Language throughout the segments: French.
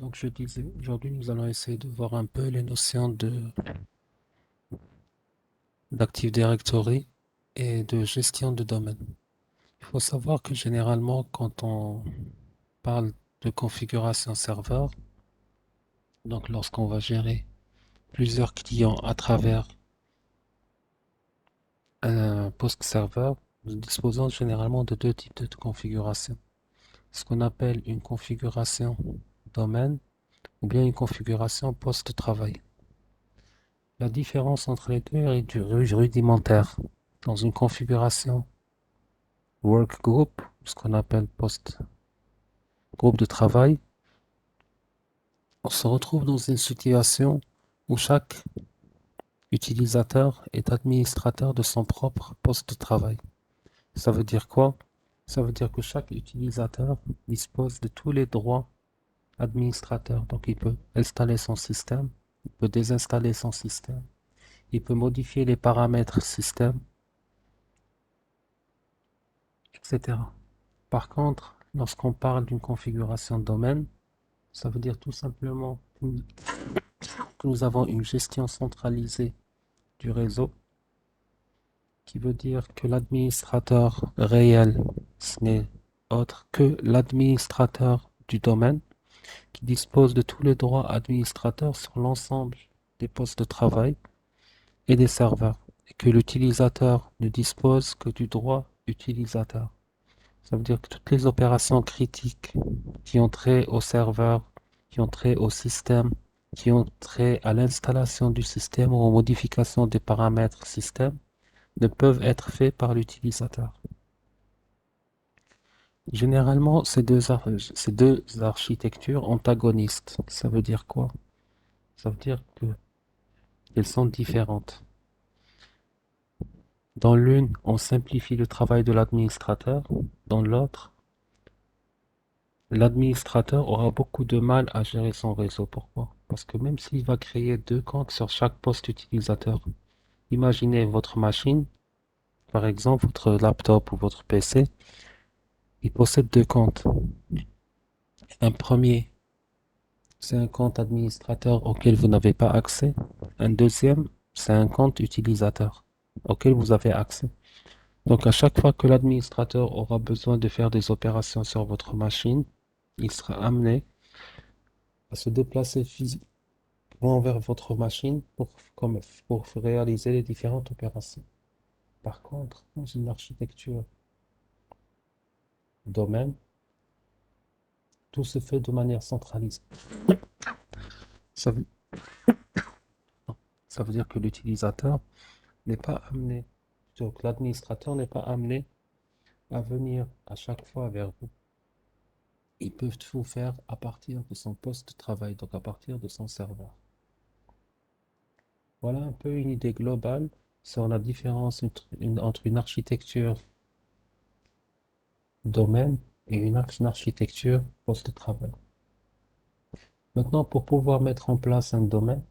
Donc je disais, aujourd'hui nous allons essayer de voir un peu les notions d'Active Directory et de gestion de domaine. Il faut savoir que généralement quand on parle de configuration serveur, donc lorsqu'on va gérer plusieurs clients à travers un post serveur, nous disposons généralement de deux types de configuration. Ce qu'on appelle une configuration domaine ou bien une configuration poste travail. La différence entre les deux est rudimentaire. Dans une configuration workgroup, ce qu'on appelle post groupe de travail, on se retrouve dans une situation où chaque utilisateur est administrateur de son propre poste de travail. Ça veut dire quoi? Ça veut dire que chaque utilisateur dispose de tous les droits administrateurs. Donc il peut installer son système, il peut désinstaller son système, il peut modifier les paramètres système, etc. Par contre, lorsqu'on parle d'une configuration domaine, ça veut dire tout simplement que nous avons une gestion centralisée du réseau, qui veut dire que l'administrateur réel, ce n'est autre que l'administrateur du domaine, qui dispose de tous les droits administrateurs sur l'ensemble des postes de travail et des serveurs, et que l'utilisateur ne dispose que du droit utilisateur. Ça veut dire que toutes les opérations critiques qui ont trait au serveur, qui ont trait au système, qui ont trait à l'installation du système ou aux modifications des paramètres système, ne peuvent être faites par l'utilisateur. Généralement, ces deux architectures antagonistes. Ça veut dire quoi? Ça veut dire que elles sont différentes. Dans l'une, on simplifie le travail de l'administrateur. Dans l'autre, l'administrateur aura beaucoup de mal à gérer son réseau. Pourquoi? Parce que même s'il va créer deux comptes sur chaque poste utilisateur, imaginez votre machine, par exemple votre laptop ou votre PC, il possède deux comptes. Un premier, c'est un compte administrateur auquel vous n'avez pas accès. Un deuxième, c'est un compte utilisateur auquel vous avez accès. Donc à chaque fois que l'administrateur aura besoin de faire des opérations sur votre machine, il sera amené à se déplacer physiquement vers votre machine pour réaliser les différentes opérations. Par contre, dans une architecture domaine, tout se fait de manière centralisée. Ça veut, ça veut dire que l'utilisateur n'est pas amené, donc l'administrateur n'est pas amené à venir à chaque fois vers vous. Ils peuvent tout faire à partir de son poste de travail, donc à partir de son serveur. Voilà un peu une idée globale sur la différence entre une architecture domaine et une architecture poste de travail. Maintenant, pour pouvoir mettre en place un domaine,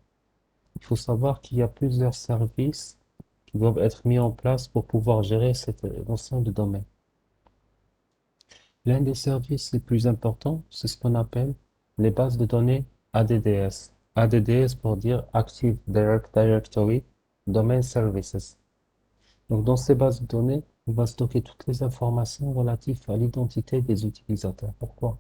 il faut savoir qu'il y a plusieurs services qui doivent être mis en place pour pouvoir gérer cette notion de domaine. L'un des services les plus importants, c'est ce qu'on appelle les bases de données ADDS. ADDS pour dire Active Directory Domain Services. Donc, dans ces bases de données, on va stocker toutes les informations relatives à l'identité des utilisateurs. Pourquoi?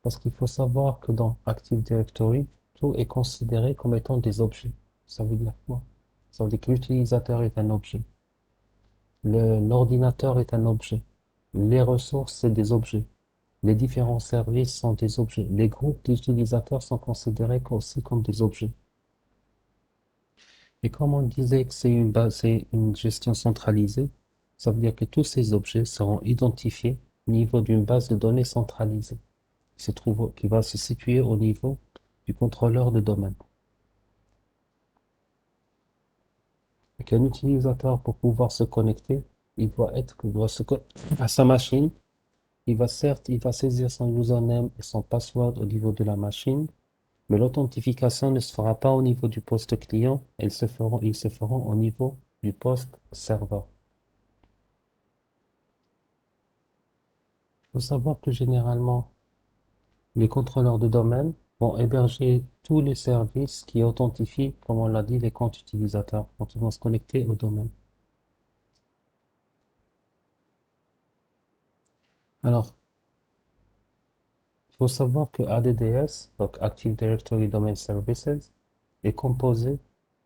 Parce qu'il faut savoir que dans Active Directory, tout est considéré comme étant des objets. Ça veut dire quoi? Ça veut dire que l'utilisateur est un objet. L'ordinateur est un objet. Les ressources, c'est des objets. Les différents services sont des objets. Les groupes d'utilisateurs sont considérés aussi comme des objets. Et comme on disait que c'est une gestion centralisée, ça veut dire que tous ces objets seront identifiés au niveau d'une base de données centralisée, qui va se situer au niveau du contrôleur de domaine. Et qu'un utilisateur, pour pouvoir se connecter, il doit se connecter à sa machine. Il va saisir son username et son password au niveau de la machine, mais l'authentification ne se fera pas au niveau du poste client, ils se feront au niveau du poste serveur. Il faut savoir que généralement, Les contrôleurs de domaine vont héberger tous les services qui authentifient, comme on l'a dit, les comptes utilisateurs quand ils vont se connecter au domaine. Alors, il faut savoir que ADDS, donc Active Directory Domain Services, est composé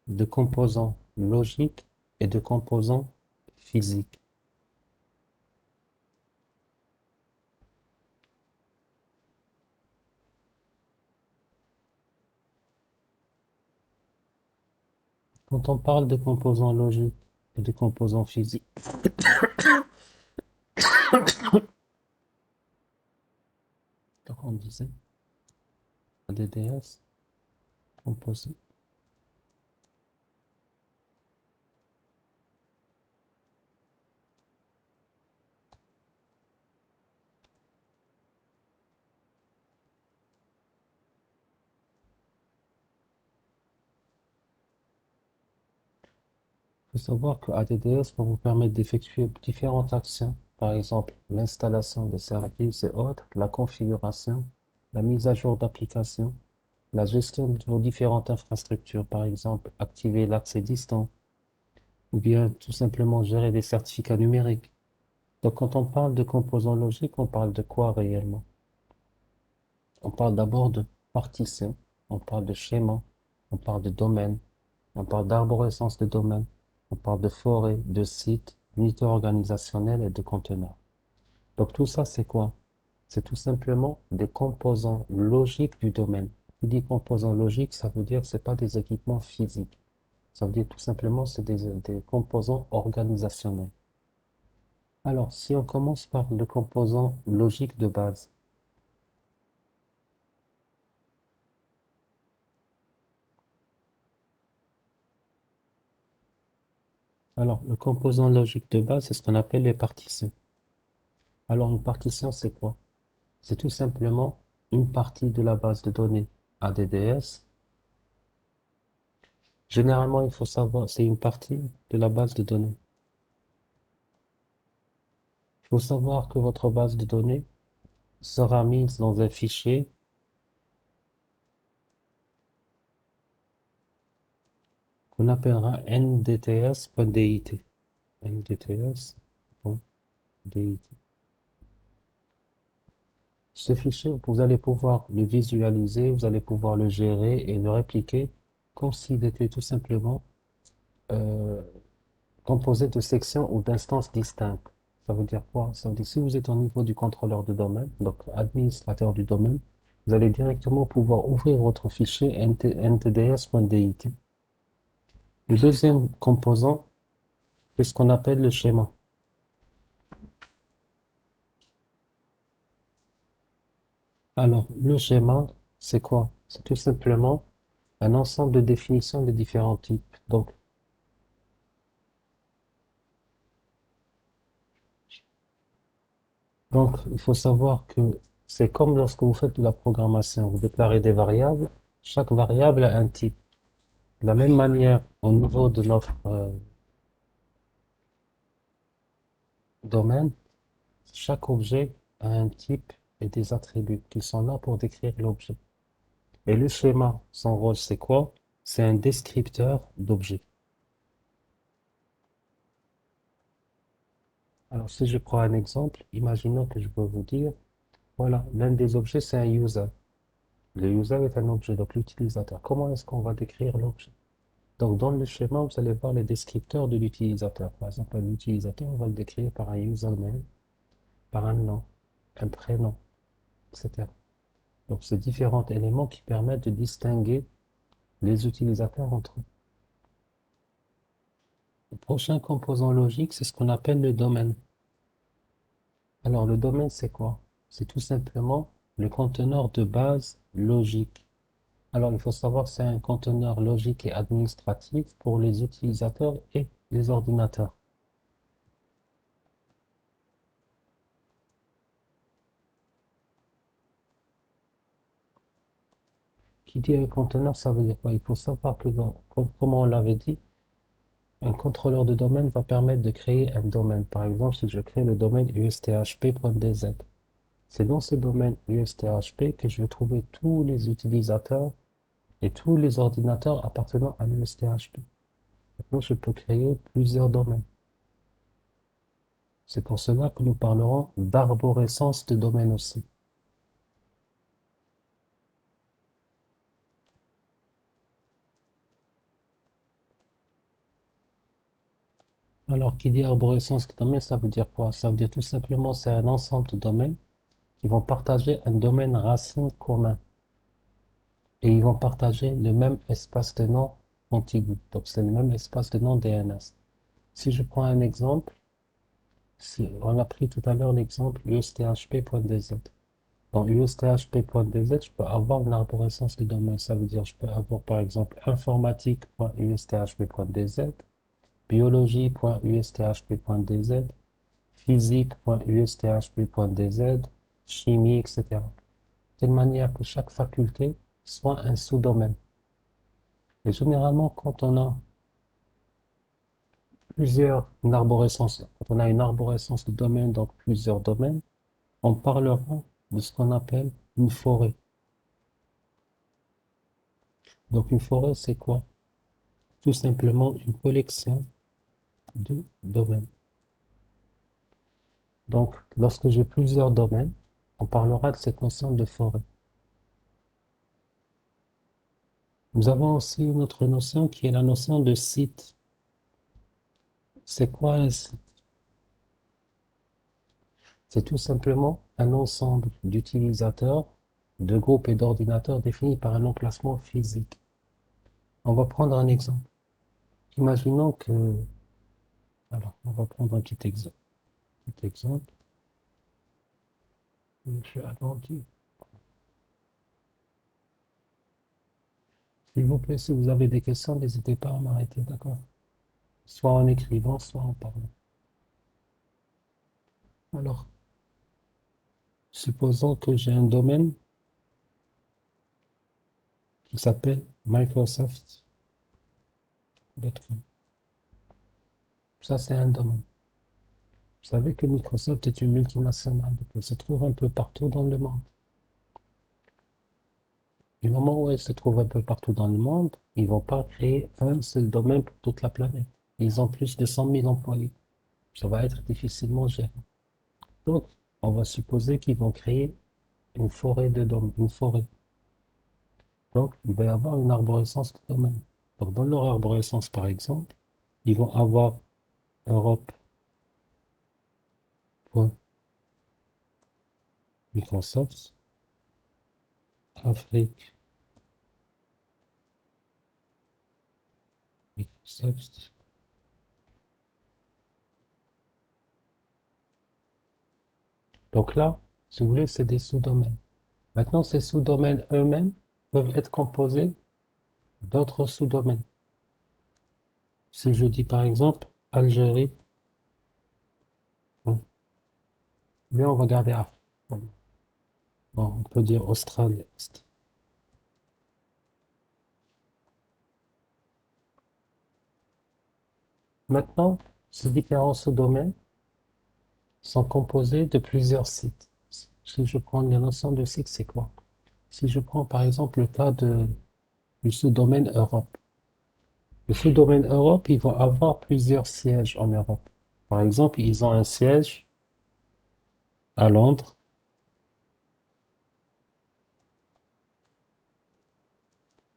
de composants logiques et de composants physiques. Quand on parle de composants logiques et de composants physiques, donc on disait ADDS composé. Il faut savoir que ADDS va vous permettre d'effectuer différentes actions, par exemple l'installation des services et autres, la configuration, la mise à jour d'applications, la gestion de vos différentes infrastructures, par exemple activer l'accès distant, ou bien tout simplement gérer des certificats numériques. Donc quand on parle de composants logiques, on parle de quoi réellement? On parle d'abord de partition, on parle de schéma, on parle de domaine, on parle d'arborescence de domaine, on parle de forêt, de site, d'unité organisationnelle et de conteneurs. Donc tout ça, c'est quoi? C'est tout simplement des composants logiques du domaine. Qui dit composants logiques, ça veut dire que c'est pas des équipements physiques. Ça veut dire tout simplement c'est des composants organisationnels. Alors, si on commence par le composant logique de base, alors le composant logique de base, c'est ce qu'on appelle les partitions. Alors, une partition, c'est quoi? C'est tout simplement une partie de la base de données ADDS. Généralement, il faut savoir, c'est une partie de la base de données. Il faut savoir que votre base de données sera mise dans un fichier qu'on appellera ndts.dit. ndts.dit. Ce fichier, vous allez pouvoir le visualiser, vous allez pouvoir le gérer et le répliquer comme s'il était tout simplement euh, composé de sections ou d'instances distinctes. Ça veut dire quoi? Ça veut dire si vous êtes au niveau du contrôleur de domaine, donc administrateur du domaine, vous allez directement pouvoir ouvrir votre fichier ntds.dit. Le deuxième composant, c'est ce qu'on appelle le schéma. Alors, le schéma, c'est quoi? C'est tout simplement un ensemble de définitions de différents types. Donc, il faut savoir que c'est comme lorsque vous faites de la programmation, vous déclarez des variables, chaque variable a un type. De la même manière, au niveau de notre domaine, chaque objet a un type et des attributs qui sont là pour décrire l'objet. Et le schéma, son rôle, c'est quoi? C'est un descripteur d'objet. Alors, si je prends un exemple, imaginons que je peux vous dire, voilà, l'un des objets, c'est un user. Le user est un objet, donc l'utilisateur. Comment est-ce qu'on va décrire l'objet? Donc, dans le schéma, vous allez voir les descripteurs de l'utilisateur. Par exemple, l'utilisateur, on va le décrire par un username, par un nom, un prénom, etc. Donc, c'est différents éléments qui permettent de distinguer les utilisateurs entre eux. Le prochain composant logique, c'est ce qu'on appelle le domaine. Alors, le domaine, c'est quoi? C'est tout simplement le conteneur de base logique. Alors, il faut savoir que c'est un conteneur logique et administratif pour les utilisateurs et les ordinateurs. Qui dit un conteneur, ça veut dire quoi? Il faut savoir que, comme on l'avait dit, un contrôleur de domaine va permettre de créer un domaine. Par exemple, si je crée le domaine usthp.dz. C'est dans ce domaine USTHP que je vais trouver tous les utilisateurs et tous les ordinateurs appartenant à l'USTHP. Maintenant, je peux créer plusieurs domaines. C'est pour cela que nous parlerons d'arborescence de domaine aussi. Alors, qui dit arborescence de domaine, ça veut dire quoi? Ça veut dire tout simplement c'est un ensemble de domaines qui vont partager un domaine racine commun et ils vont partager le même espace de nom contigu. Donc, c'est le même espace de nom DNS. Si je prends un exemple, si on a pris tout à l'heure l'exemple usthp.dz. Dans usthp.dz, je peux avoir une arborescence de domaine. Ça veut dire je peux avoir par exemple informatique.usthp.dz, biologie.usthp.dz, physique.usthp.dz, chimie, etc. De telle manière que chaque faculté soit un sous-domaine. Et généralement, quand on a quand on a une arborescence de domaine, donc plusieurs domaines, on parlera de ce qu'on appelle une forêt. Donc une forêt, c'est quoi? Tout simplement une collection de domaines. Donc, lorsque j'ai plusieurs domaines, on parlera de cette notion de forêt. Nous avons aussi une autre notion qui est la notion de site. C'est quoi un site? C'est tout simplement un ensemble d'utilisateurs, de groupes et d'ordinateurs définis par un emplacement physique. On va prendre un exemple. Imaginons que, alors, on va prendre un petit exemple. Petit exemple. Je suis attendu. S'il vous plaît, si vous avez des questions, n'hésitez pas à m'arrêter, d'accord? Soit en écrivant, soit en parlant. Alors, supposons que j'ai un domaine qui s'appelle Microsoft.com. Ça, c'est un domaine. Vous savez que Microsoft est une multinationale, donc elle se trouve un peu partout dans le monde. Du moment où elle se trouve un peu partout dans le monde, ils ne vont pas créer un seul domaine pour toute la planète. Ils ont plus de 100 000 employés. Ça va être difficilement géré. Donc, on va supposer qu'ils vont créer une forêt de domaines, une forêt. Donc, il va y avoir une arborescence de domaines. Donc, dans leur arborescence, par exemple, ils vont avoir Europe.Microsoft, Afrique, Microsoft. Donc là, si vous voulez, c'est des sous-domaines. Maintenant, ces sous-domaines eux-mêmes peuvent être composés d'autres sous-domaines. Si je dis par exemple Algérie, hein, bien on va garder Afrique. Bon, on peut dire Australie. Maintenant, ces différents sous-domaines sont composés de plusieurs sites. Si je prends la notion de site, c'est quoi? Si je prends par exemple le cas du sous-domaine Europe. Le sous-domaine Europe, ils vont avoir plusieurs sièges en Europe. Par exemple, ils ont un siège à Londres,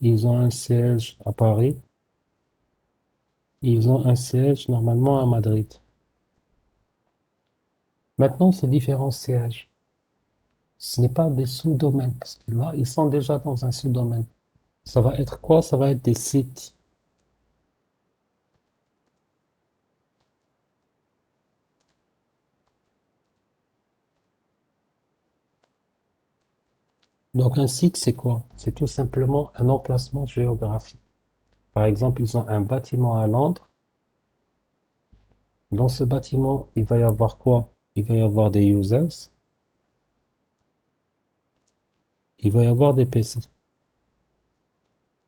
ils ont un siège à Paris, ils ont un siège normalement à Madrid. Maintenant, ces différents sièges, ce n'est pas des sous-domaines, parce que là, ils sont déjà dans un sous-domaine. Ça va être quoi? Ça va être des sites. Donc, un site, c'est quoi? C'est tout simplement un emplacement géographique. Par exemple, ils ont un bâtiment à Londres. Dans ce bâtiment, il va y avoir quoi? Il va y avoir des users, il va y avoir des PC.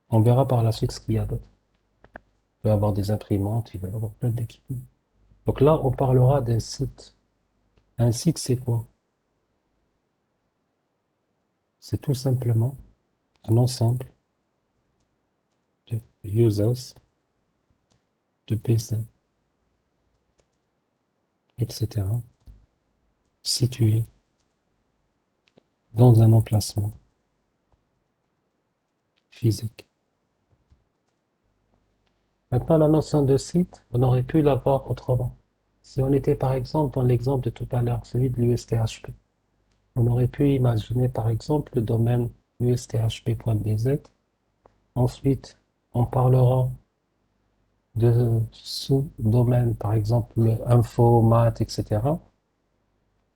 On verra par la suite ce qu'il y a d'autre. Il va y avoir des imprimantes, il va y avoir plein d'équipements. Donc là, on parlera d'un site. Un site, c'est quoi? C'est tout simplement un ensemble de users, de PC, etc., situés dans un emplacement physique. Maintenant, la notion de site, on aurait pu l'avoir autrement. Si on était par exemple dans l'exemple de tout à l'heure, celui de l'USTHP, on aurait pu imaginer par exemple le domaine usthp.bz. Ensuite, on parlera de sous-domaines, par exemple info, maths, etc.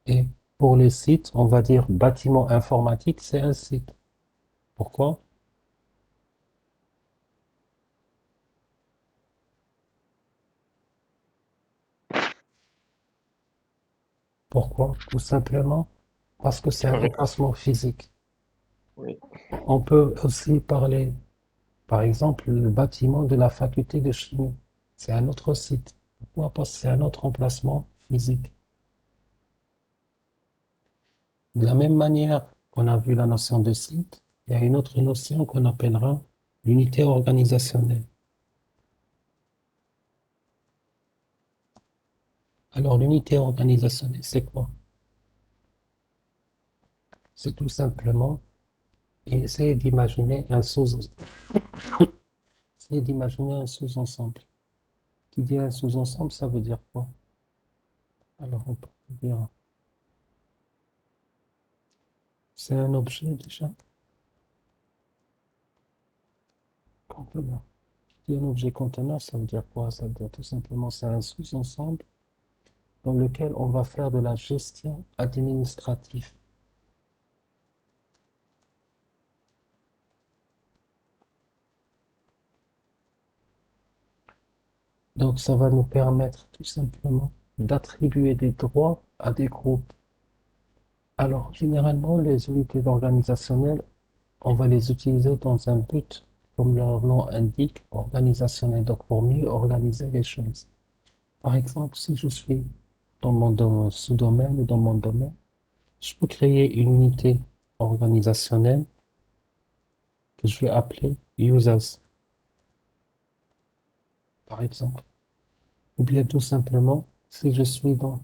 Et pour les sites, on va dire bâtiment informatique, c'est un site. Pourquoi? Pourquoi? Tout simplement parce que c'est un Ouais, emplacement physique. oui, On peut aussi parler, par exemple, le bâtiment de la faculté de chimie. C'est un autre site. Pourquoi? Parce que c'est un autre emplacement physique. De la même manière qu'on a vu la notion de site, il y a une autre notion qu'on appellera l'unité organisationnelle. Alors, l'unité organisationnelle, c'est quoi? C'est tout simplement essayer d'imaginer un sous-ensemble. Qui dit un sous-ensemble, ça veut dire quoi? Alors, on peut dire, c'est un objet déjà. Conteneur. Qui est un objet conteneur, ça veut dire quoi? Ça veut dire tout simplement, c'est un sous-ensemble dans lequel on va faire de la gestion administrative. Donc, ça va nous permettre tout simplement d'attribuer des droits à des groupes. Alors, généralement, les unités organisationnelles, on va les utiliser dans un but, comme leur nom indique, organisationnel, donc pour mieux organiser les choses. Par exemple, si je suis dans mon sous-domaine ou dans mon domaine, je peux créer une unité organisationnelle que je vais appeler users, par exemple. Ou bien tout simplement, si je suis dans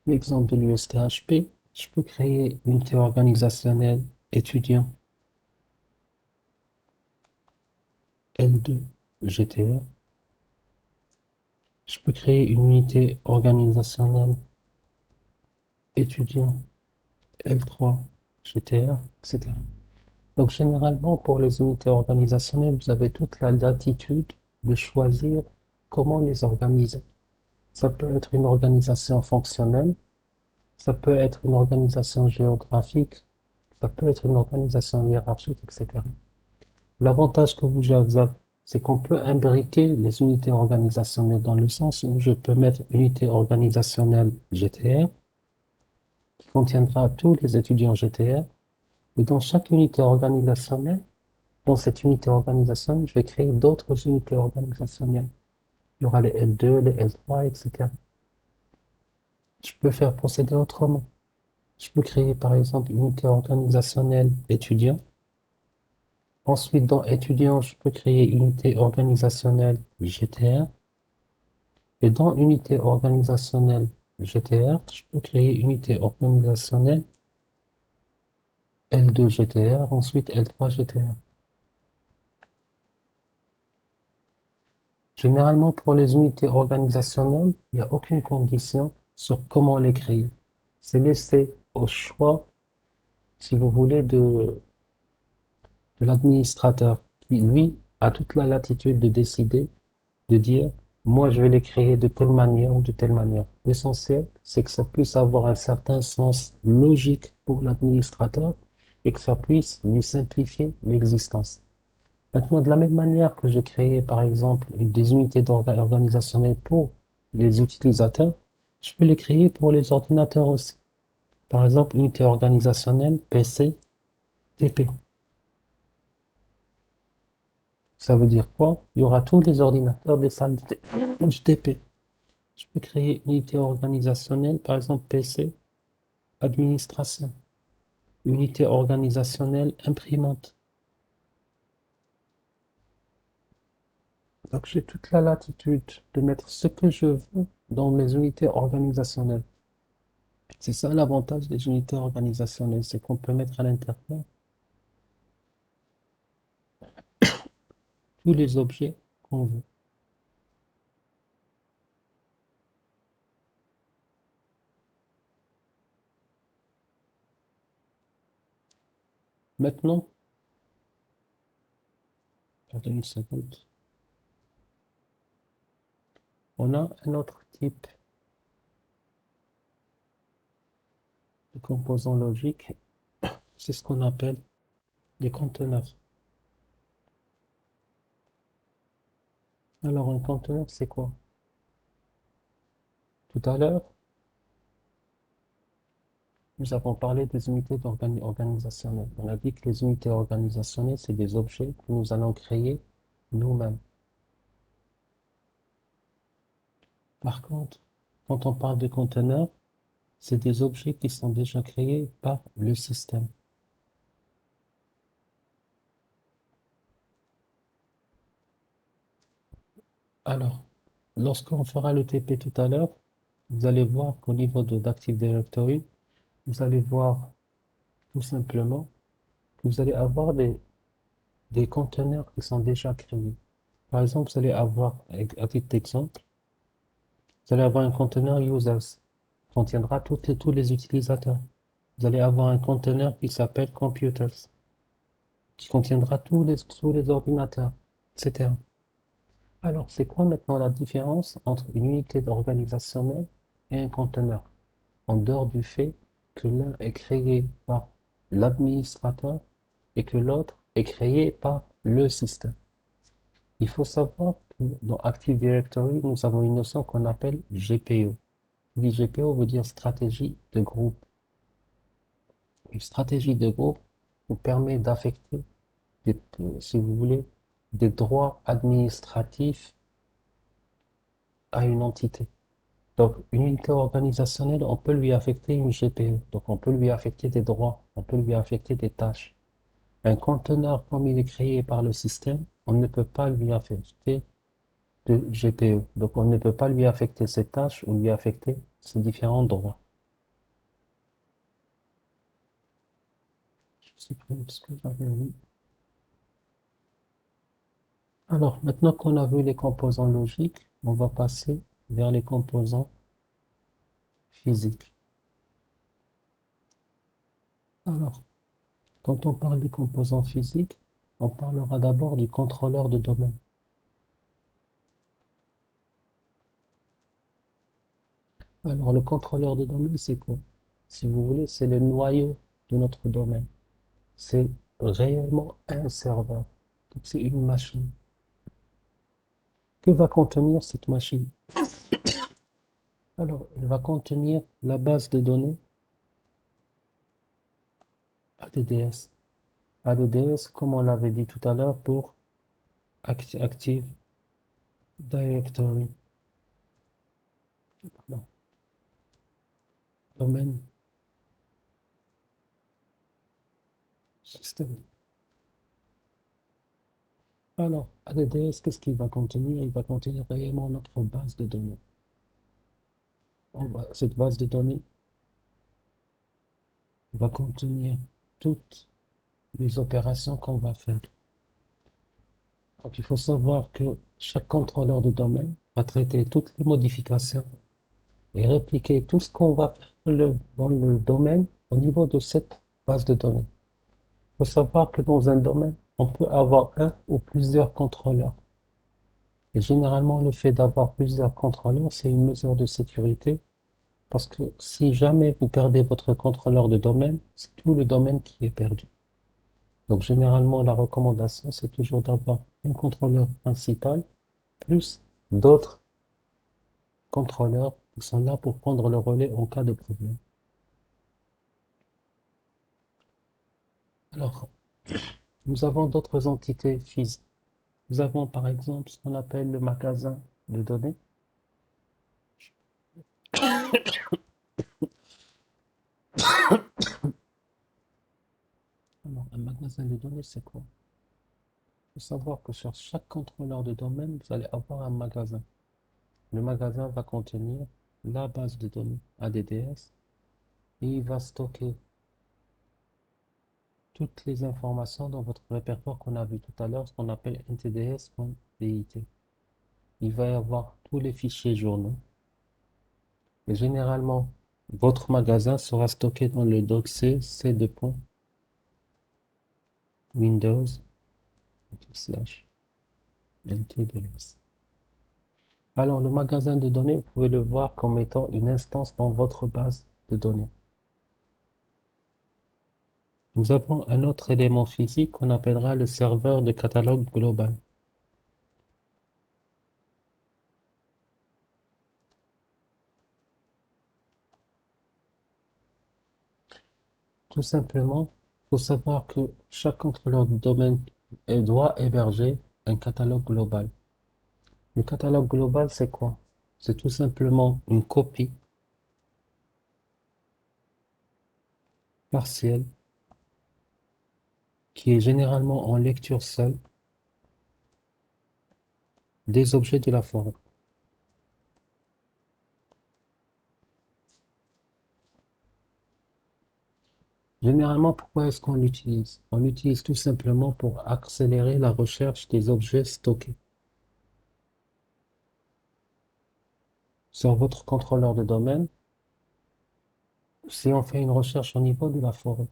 l'exemple de l'USTHP, je peux créer une unité organisationnelle étudiant L2 GTR. Je peux créer une unité organisationnelle étudiant L3 GTR, etc. Donc généralement, pour les unités organisationnelles, vous avez toute la latitude de choisir comment les organiser. Ça peut être une organisation fonctionnelle, ça peut être une organisation géographique, ça peut être une organisation hiérarchique, etc. L'avantage que vous avez, c'est qu'on peut imbriquer les unités organisationnelles dans le sens où je peux mettre unité organisationnelle GTR qui contiendra tous les étudiants GTR et dans chaque unité organisationnelle, dans cette unité organisationnelle, je vais créer d'autres unités organisationnelles. Il y aura les L2, les L3, etc. Je peux faire procéder autrement. Je peux créer par exemple une unité organisationnelle étudiant. Ensuite, dans étudiant, je peux créer une unité organisationnelle GTR. Et dans unité organisationnelle GTR, je peux créer une unité organisationnelle L2 GTR, ensuite L3 GTR. Généralement, pour les unités organisationnelles, il n'y a aucune condition sur comment les créer. C'est laissé au choix, si vous voulez, de l'administrateur qui, lui, a toute la latitude de décider, de dire, moi, je vais les créer de telle manière ou de telle manière. L'essentiel, c'est que ça puisse avoir un certain sens logique pour l'administrateur et que ça puisse lui simplifier l'existence. Maintenant, de la même manière que j'ai créé, par exemple, des unités organisationnelles pour les utilisateurs, je peux les créer pour les ordinateurs aussi. Par exemple, unité organisationnelle PC TP. Ça veut dire quoi? Il y aura tous les ordinateurs des salles de TP. Je peux créer une unité organisationnelle, par exemple PC administration. Unité organisationnelle, imprimante. Donc j'ai toute la latitude de mettre ce que je veux dans mes unités organisationnelles. C'est ça l'avantage des unités organisationnelles, c'est qu'on peut mettre à l'intérieur tous les objets qu'on veut. Maintenant, attendez une seconde, on a un autre type de composants logiques, c'est ce qu'on appelle des conteneurs. Alors un conteneur, c'est quoi? Tout à l'heure, nous avons parlé des unités organisationnelles. On a dit que les unités organisationnelles, c'est des objets que nous allons créer nous-mêmes. Par contre, quand on parle de conteneurs, c'est des objets qui sont déjà créés par le système. Alors, lorsqu'on fera le TP tout à l'heure, vous allez voir qu'au niveau de d'Active Directory, vous allez voir tout simplement que vous allez avoir des conteneurs qui sont déjà créés. Par exemple, vous allez avoir, à titre d'exemple, vous allez avoir un conteneur users qui contiendra tous les utilisateurs. Vous allez avoir un conteneur qui s'appelle computers qui contiendra tous les ordinateurs, etc. Alors, c'est quoi maintenant la différence entre une unité organisationnelle et un conteneur? En dehors du fait que l'un est créé par l'administrateur et que l'autre est créé par le système. Il faut savoir que dans Active Directory, nous avons une notion qu'on appelle GPO. Oui, GPO veut dire stratégie de groupe. Une stratégie de groupe vous permet d'affecter, si vous voulez, des droits administratifs à une entité. Donc, une unité organisationnelle, on peut lui affecter une GPO. Donc, on peut lui affecter des droits, on peut lui affecter des tâches. Un conteneur, comme il est créé par le système, on ne peut pas lui affecter de GPO. Donc, on ne peut pas lui affecter ses tâches ou lui affecter ses différents droits. Je supprime ce que j'avais mis. Alors, maintenant qu'on a vu les composants logiques, on va passer vers les composants physiques. Alors, quand on parle des composants physiques, on parlera d'abord du contrôleur de domaine. Alors, le contrôleur de domaine, c'est quoi? Si vous voulez, c'est le noyau de notre domaine. C'est réellement un serveur. Donc, c'est une machine. Que va contenir cette machine? Alors, elle va contenir la base de données ADDS. ADDS, comme on l'avait dit tout à l'heure, pour Active Directory. Pardon. Domaine système. Alors, ADDS, qu'est-ce qu'il va contenir? Il va contenir réellement notre base de données. Cette base de données va contenir toutes les opérations qu'on va faire. Donc, il faut savoir que chaque contrôleur de domaine va traiter toutes les modifications et répliquer tout ce qu'on va faire dans le domaine au niveau de cette base de données. Il faut savoir que dans un domaine, on peut avoir un ou plusieurs contrôleurs. Et généralement, le fait d'avoir plusieurs contrôleurs, c'est une mesure de sécurité parce que si jamais vous perdez votre contrôleur de domaine, c'est tout le domaine qui est perdu. Donc, généralement, la recommandation, c'est toujours d'avoir un contrôleur principal plus d'autres contrôleurs qui sont là pour prendre le relais en cas de problème. Alors, nous avons d'autres entités physiques. Nous avons par exemple ce qu'on appelle le magasin de données. un magasin de données, c'est quoi? Il faut savoir que sur chaque contrôleur de domaine, vous allez avoir un magasin. Le magasin va contenir la base de données ADDS et il va stocker toutes les informations dans votre répertoire qu'on a vu tout à l'heure, ce qu'on appelle ntds.dit. Il va y avoir tous les fichiers journaux. Et généralement, votre magasin sera stocké dans le dossier c2.windows/ntds. Alors, le magasin de données, vous pouvez le voir comme étant une instance dans votre base de données. Nous avons un autre élément physique qu'on appellera le serveur de catalogue global. Tout simplement, il faut savoir que chaque contrôleur de domaine doit héberger un catalogue global. Le catalogue global, c'est quoi? C'est tout simplement une copie partielle qui est généralement en lecture seule des objets de la forêt. Généralement, pourquoi est-ce qu'on l'utilise? On l'utilise tout simplement pour accélérer la recherche des objets stockés. Sur votre contrôleur de domaine, si on fait une recherche au niveau de la forêt,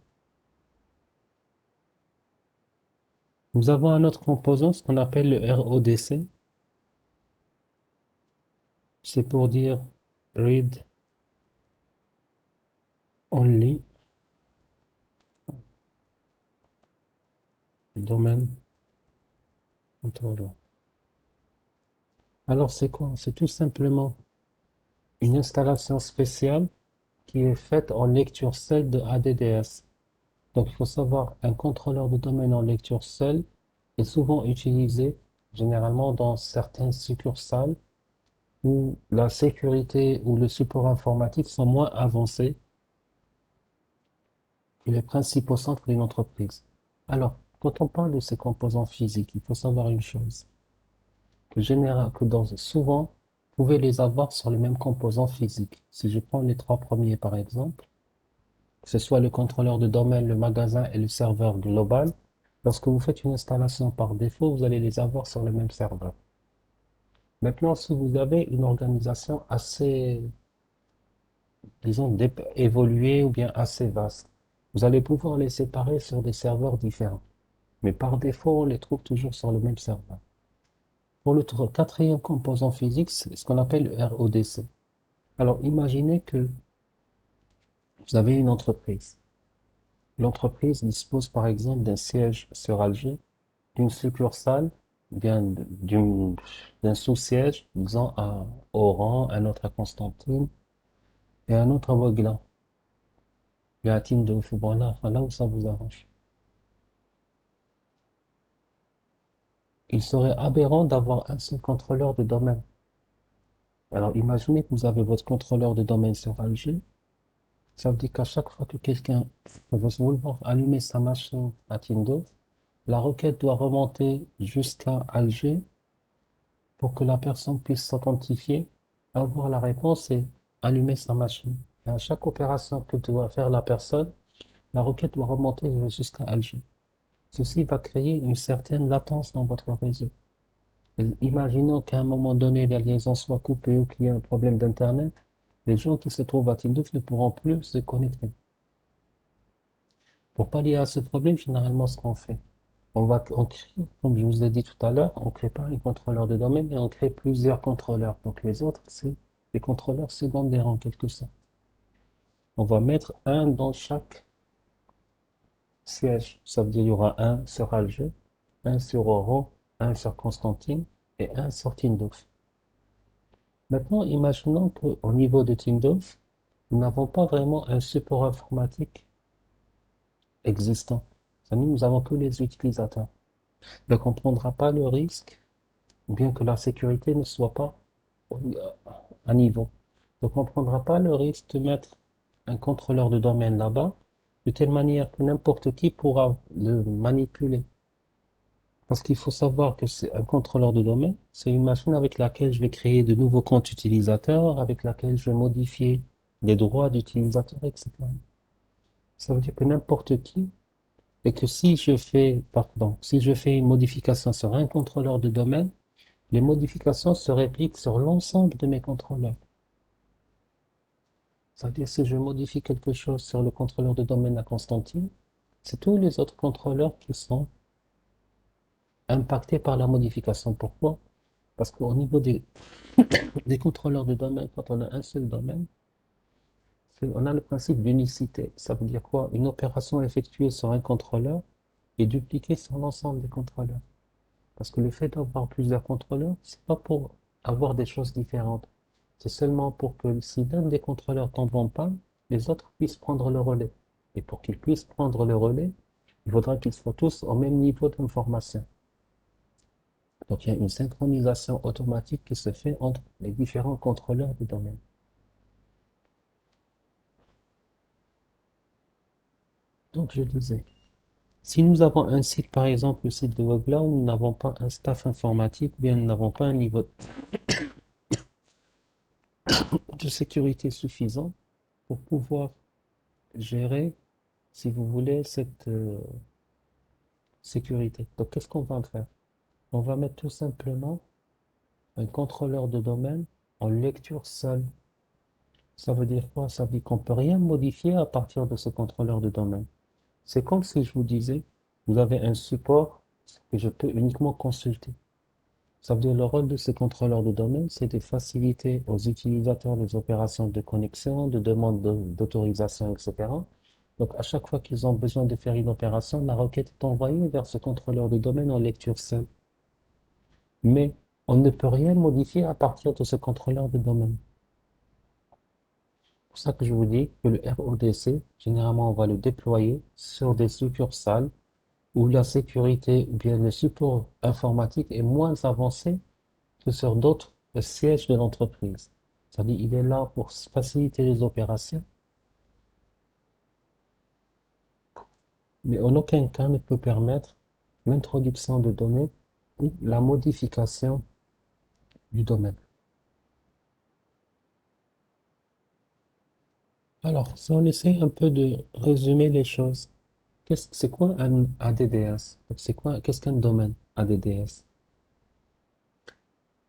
nous avons un autre composant, ce qu'on appelle le RODC. C'est pour dire Read Only Domain Controller. Alors, c'est quoi? C'est tout simplement une installation spéciale qui est faite en lecture seule de ADDS. Donc, il faut savoir, un contrôleur de domaine en lecture seule est souvent utilisé, généralement dans certaines succursales où la sécurité ou le support informatique sont moins avancés que les principaux centres d'une entreprise. Alors, quand on parle de ces composants physiques, il faut savoir une chose, souvent, vous pouvez les avoir sur les mêmes composants physiques. Si je prends les trois premiers par exemple, que ce soit le contrôleur de domaine, le magasin et le serveur global, lorsque vous faites une installation par défaut, vous allez les avoir sur le même serveur. Maintenant, si vous avez une organisation assez, disons, évoluée ou bien assez vaste, vous allez pouvoir les séparer sur des serveurs différents. Mais par défaut, on les trouve toujours sur le même serveur. Pour le quatrième composant physique, c'est ce qu'on appelle le RODC. Alors, imaginez que vous avez une entreprise. L'entreprise dispose par exemple d'un siège sur Alger, d'une succursale, bien d'un sous-siège, disons à Oran, un autre à Constantine et un autre à Voglin. Et à Tindouf, voilà, enfin, là où ça vous arrange. Il serait aberrant d'avoir un seul contrôleur de domaine. Alors imaginez que vous avez votre contrôleur de domaine sur Alger. Ça veut dire qu'à chaque fois que quelqu'un va vouloir allumer sa machine à Tindouf, la requête doit remonter jusqu'à Alger pour que la personne puisse s'authentifier, avoir la réponse et allumer sa machine. Et à chaque opération que doit faire la personne, la requête doit remonter jusqu'à Alger. Ceci va créer une certaine latence dans votre réseau. Et imaginons qu'à un moment donné, la liaison soit coupée ou qu'il y ait un problème d'Internet, les gens qui se trouvent à Tindouf ne pourront plus se connecter. Pour pallier à ce problème, généralement, ce qu'on fait, on crée, comme je vous ai dit tout à l'heure, on crée pas un contrôleur de domaine, mais on crée plusieurs contrôleurs. Donc les autres, c'est des contrôleurs secondaires en quelque sorte. On va mettre un dans chaque siège. Ça veut dire qu'il y aura un sur Alger, un sur Oran, un sur Constantine et un sur Tindouf. Maintenant, imaginons qu'au niveau de Tindouf, nous n'avons pas vraiment un support informatique existant. Nous avons que les utilisateurs. Donc on ne prendra pas le risque bien que la sécurité ne soit pas à niveau. Donc, on ne prendra pas le risque de mettre un contrôleur de domaine là-bas de telle manière que n'importe qui pourra le manipuler. Parce qu'il faut savoir que c'est un contrôleur de domaine, c'est une machine avec laquelle je vais créer de nouveaux comptes utilisateurs, avec laquelle je vais modifier les droits d'utilisateur, etc. Ça veut dire que n'importe qui, et que si je fais, pardon, si je fais une modification sur un contrôleur de domaine, les modifications se répliquent sur l'ensemble de mes contrôleurs. C'est-à-dire si je modifie quelque chose sur le contrôleur de domaine à Constantine, c'est tous les autres contrôleurs qui sont impactés par la modification. Pourquoi? Parce qu'au niveau des contrôleurs de domaine, quand on a un seul domaine, on a le principe d'unicité. Ça veut dire quoi? Une opération effectuée sur un contrôleur est dupliquée sur l'ensemble des contrôleurs. Parce que le fait d'avoir plusieurs contrôleurs, c'est pas pour avoir des choses différentes. C'est seulement pour que si l'un des contrôleurs tombe en panne, les autres puissent prendre le relais. Et pour qu'ils puissent prendre le relais, il faudra qu'ils soient tous au même niveau d'information. Donc il y a une synchronisation automatique qui se fait entre les différents contrôleurs du domaine. Donc je disais, si nous avons un site, par exemple le site de Webla, où nous n'avons pas un staff informatique, ou bien nous n'avons pas un niveau de sécurité suffisant pour pouvoir gérer, si vous voulez, cette sécurité. Donc qu'est-ce qu'on va faire? On va mettre tout simplement un contrôleur de domaine en lecture seule. Ça veut dire quoi? Ça veut dire qu'on ne peut rien modifier à partir de ce contrôleur de domaine. C'est comme si je vous disais, vous avez un support que je peux uniquement consulter. Ça veut dire le rôle de ce contrôleur de domaine, c'est de faciliter aux utilisateurs les opérations de connexion, de demande d'autorisation, etc. Donc à chaque fois qu'ils ont besoin de faire une opération, la requête est envoyée vers ce contrôleur de domaine en lecture seule. Mais on ne peut rien modifier à partir de ce contrôleur de domaine. C'est pour ça que je vous dis que le RODC, généralement, on va le déployer sur des succursales où la sécurité ou bien le support informatique est moins avancé que sur d'autres sièges de l'entreprise. C'est-à-dire, il est là pour faciliter les opérations, mais en aucun cas ne peut permettre l'introduction de données ou la modification du domaine. Alors, si on essaie un peu de résumer les choses, c'est quoi un ADDS? Qu'est-ce qu'un domaine ADDS?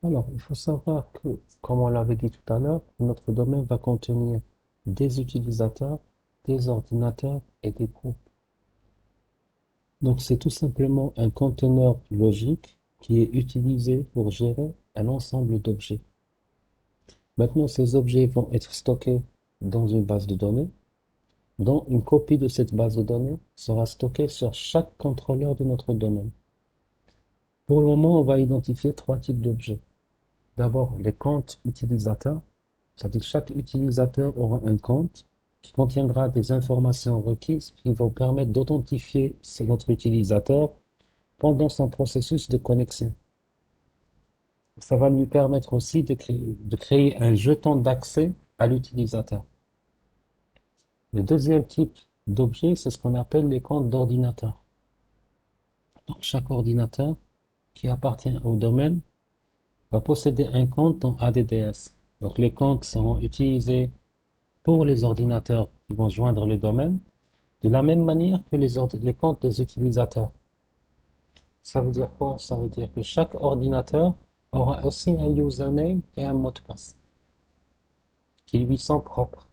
Alors, il faut savoir que, comme on l'avait dit tout à l'heure, notre domaine va contenir des utilisateurs, des ordinateurs et des groupes. Donc, c'est tout simplement un conteneur logique qui est utilisé pour gérer un ensemble d'objets. Maintenant, ces objets vont être stockés dans une base de données, dont une copie de cette base de données sera stockée sur chaque contrôleur de notre domaine. Pour le moment, on va identifier trois types d'objets. D'abord, les comptes utilisateurs, c'est-à-dire que chaque utilisateur aura un compte qui contiendra des informations requises qui vont permettre d'authentifier notre utilisateur pendant son processus de connexion. Ça va lui permettre aussi de créer un jeton d'accès à l'utilisateur. Le deuxième type d'objet, c'est ce qu'on appelle les comptes d'ordinateur. Donc, chaque ordinateur qui appartient au domaine va posséder un compte dans ADDS. Donc, les comptes seront utilisés pour les ordinateurs qui vont joindre le domaine, de la même manière que les comptes des utilisateurs. Ça veut dire quoi? Ça veut dire que chaque ordinateur aura aussi un username et un mot de passe qui lui sont propres.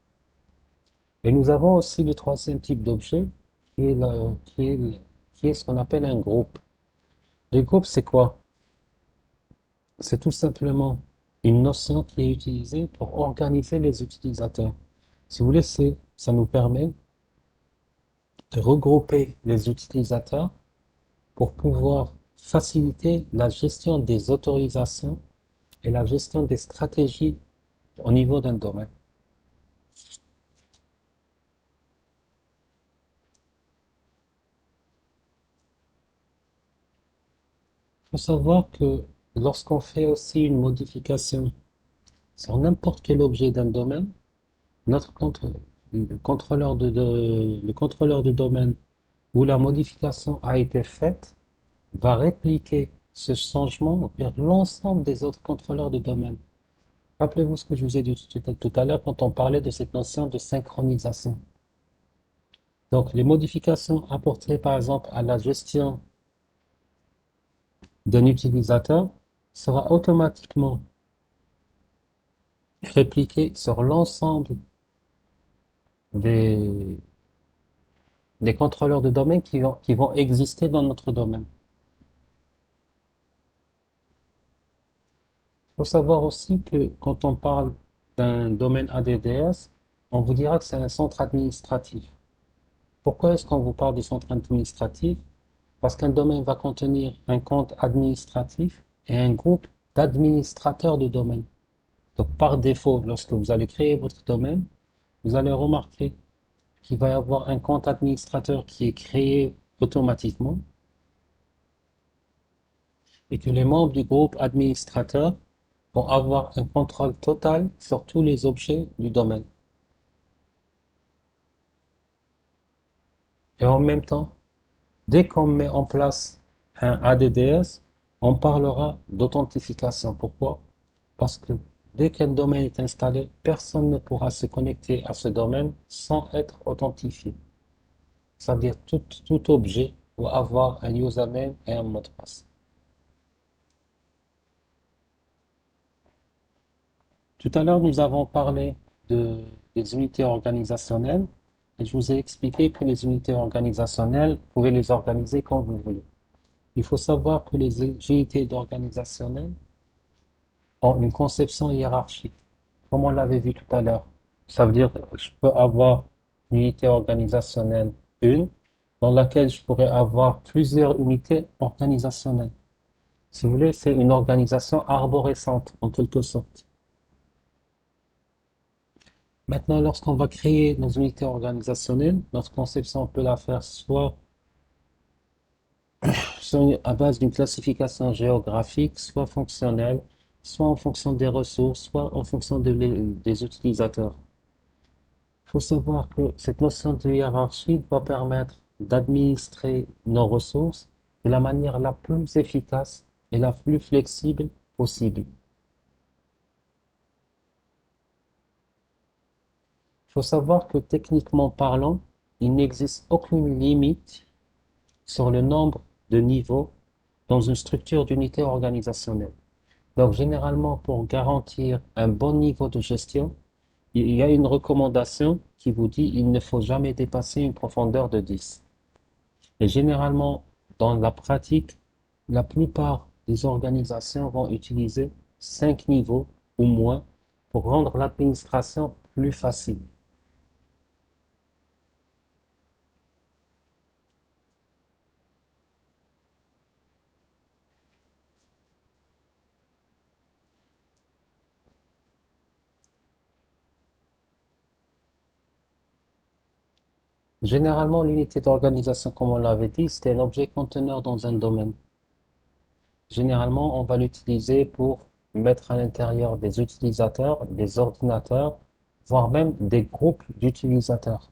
Et nous avons aussi le troisième type d'objet qui est, qui est ce qu'on appelle un groupe. Le groupe, c'est quoi? C'est tout simplement une notion qui est utilisée pour organiser les utilisateurs. Si vous voulez, ça nous permet de regrouper les utilisateurs pour pouvoir faciliter la gestion des autorisations et la gestion des stratégies au niveau d'un domaine. Il faut savoir que lorsqu'on fait aussi une modification sur n'importe quel objet d'un domaine, notre le contrôleur de domaine où la modification a été faite va répliquer ce changement vers l'ensemble des autres contrôleurs de domaine. Rappelez-vous ce que je vous ai dit tout à l'heure quand on parlait de cette notion de synchronisation. Donc, les modifications apportées, par exemple, à la gestion d'un utilisateur sera automatiquement répliquées sur l'ensemble des, des contrôleurs de domaine qui vont exister dans notre domaine. Il faut savoir aussi que quand on parle d'un domaine ADDS, on vous dira que c'est un centre administratif. Pourquoi est-ce qu'on vous parle du centre administratif? Parce qu'un domaine va contenir un compte administratif et un groupe d'administrateurs de domaine. Donc, par défaut, lorsque vous allez créer votre domaine, vous allez remarquer qu'il va y avoir un compte administrateur qui est créé automatiquement et que les membres du groupe administrateur vont avoir un contrôle total sur tous les objets du domaine. Et en même temps, dès qu'on met en place un ADDS, on parlera d'authentification. Pourquoi? Parce que dès qu'un domaine est installé, personne ne pourra se connecter à ce domaine sans être authentifié. Ça veut dire tout objet doit avoir un username et un mot de passe. Tout à l'heure, nous avons parlé des unités organisationnelles et je vous ai expliqué que les unités organisationnelles, vous pouvez les organiser comme vous voulez. Il faut savoir que les unités organisationnelles ont une conception hiérarchique, comme on l'avait vu tout à l'heure. Ça veut dire que je peux avoir une unité organisationnelle 1, dans laquelle je pourrais avoir plusieurs unités organisationnelles. Si vous voulez, c'est une organisation arborescente, en quelque sorte. Maintenant, lorsqu'on va créer nos unités organisationnelles, notre conception, on peut la faire soit à base d'une classification géographique, soit fonctionnelle, soit en fonction des ressources, soit en fonction des utilisateurs. Il faut savoir que cette notion de hiérarchie va permettre d'administrer nos ressources de la manière la plus efficace et la plus flexible possible. Il faut savoir que techniquement parlant, il n'existe aucune limite sur le nombre de niveaux dans une structure d'unité organisationnelle. Donc, généralement, pour garantir un bon niveau de gestion, il y a une recommandation qui vous dit qu'il ne faut jamais dépasser une profondeur de 10. Et généralement, dans la pratique, la plupart des organisations vont utiliser 5 niveaux ou moins pour rendre l'administration plus facile. Généralement, l'unité d'organisation, comme on l'avait dit, c'est un objet conteneur dans un domaine. Généralement, on va l'utiliser pour mettre à l'intérieur des utilisateurs, des ordinateurs, voire même des groupes d'utilisateurs.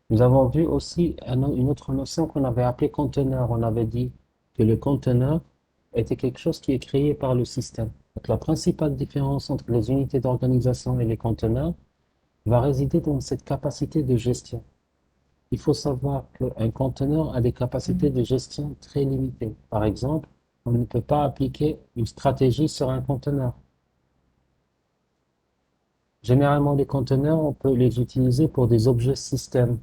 Nous avons vu aussi une autre notion qu'on avait appelée conteneur. On avait dit que le conteneur était quelque chose qui est créé par le système. Donc, la principale différence entre les unités d'organisation et les conteneurs va résider dans cette capacité de gestion. Il faut savoir qu'un conteneur a des capacités de gestion très limitées. Par exemple, on ne peut pas appliquer une stratégie sur un conteneur. Généralement, les conteneurs, on peut les utiliser pour des objets système.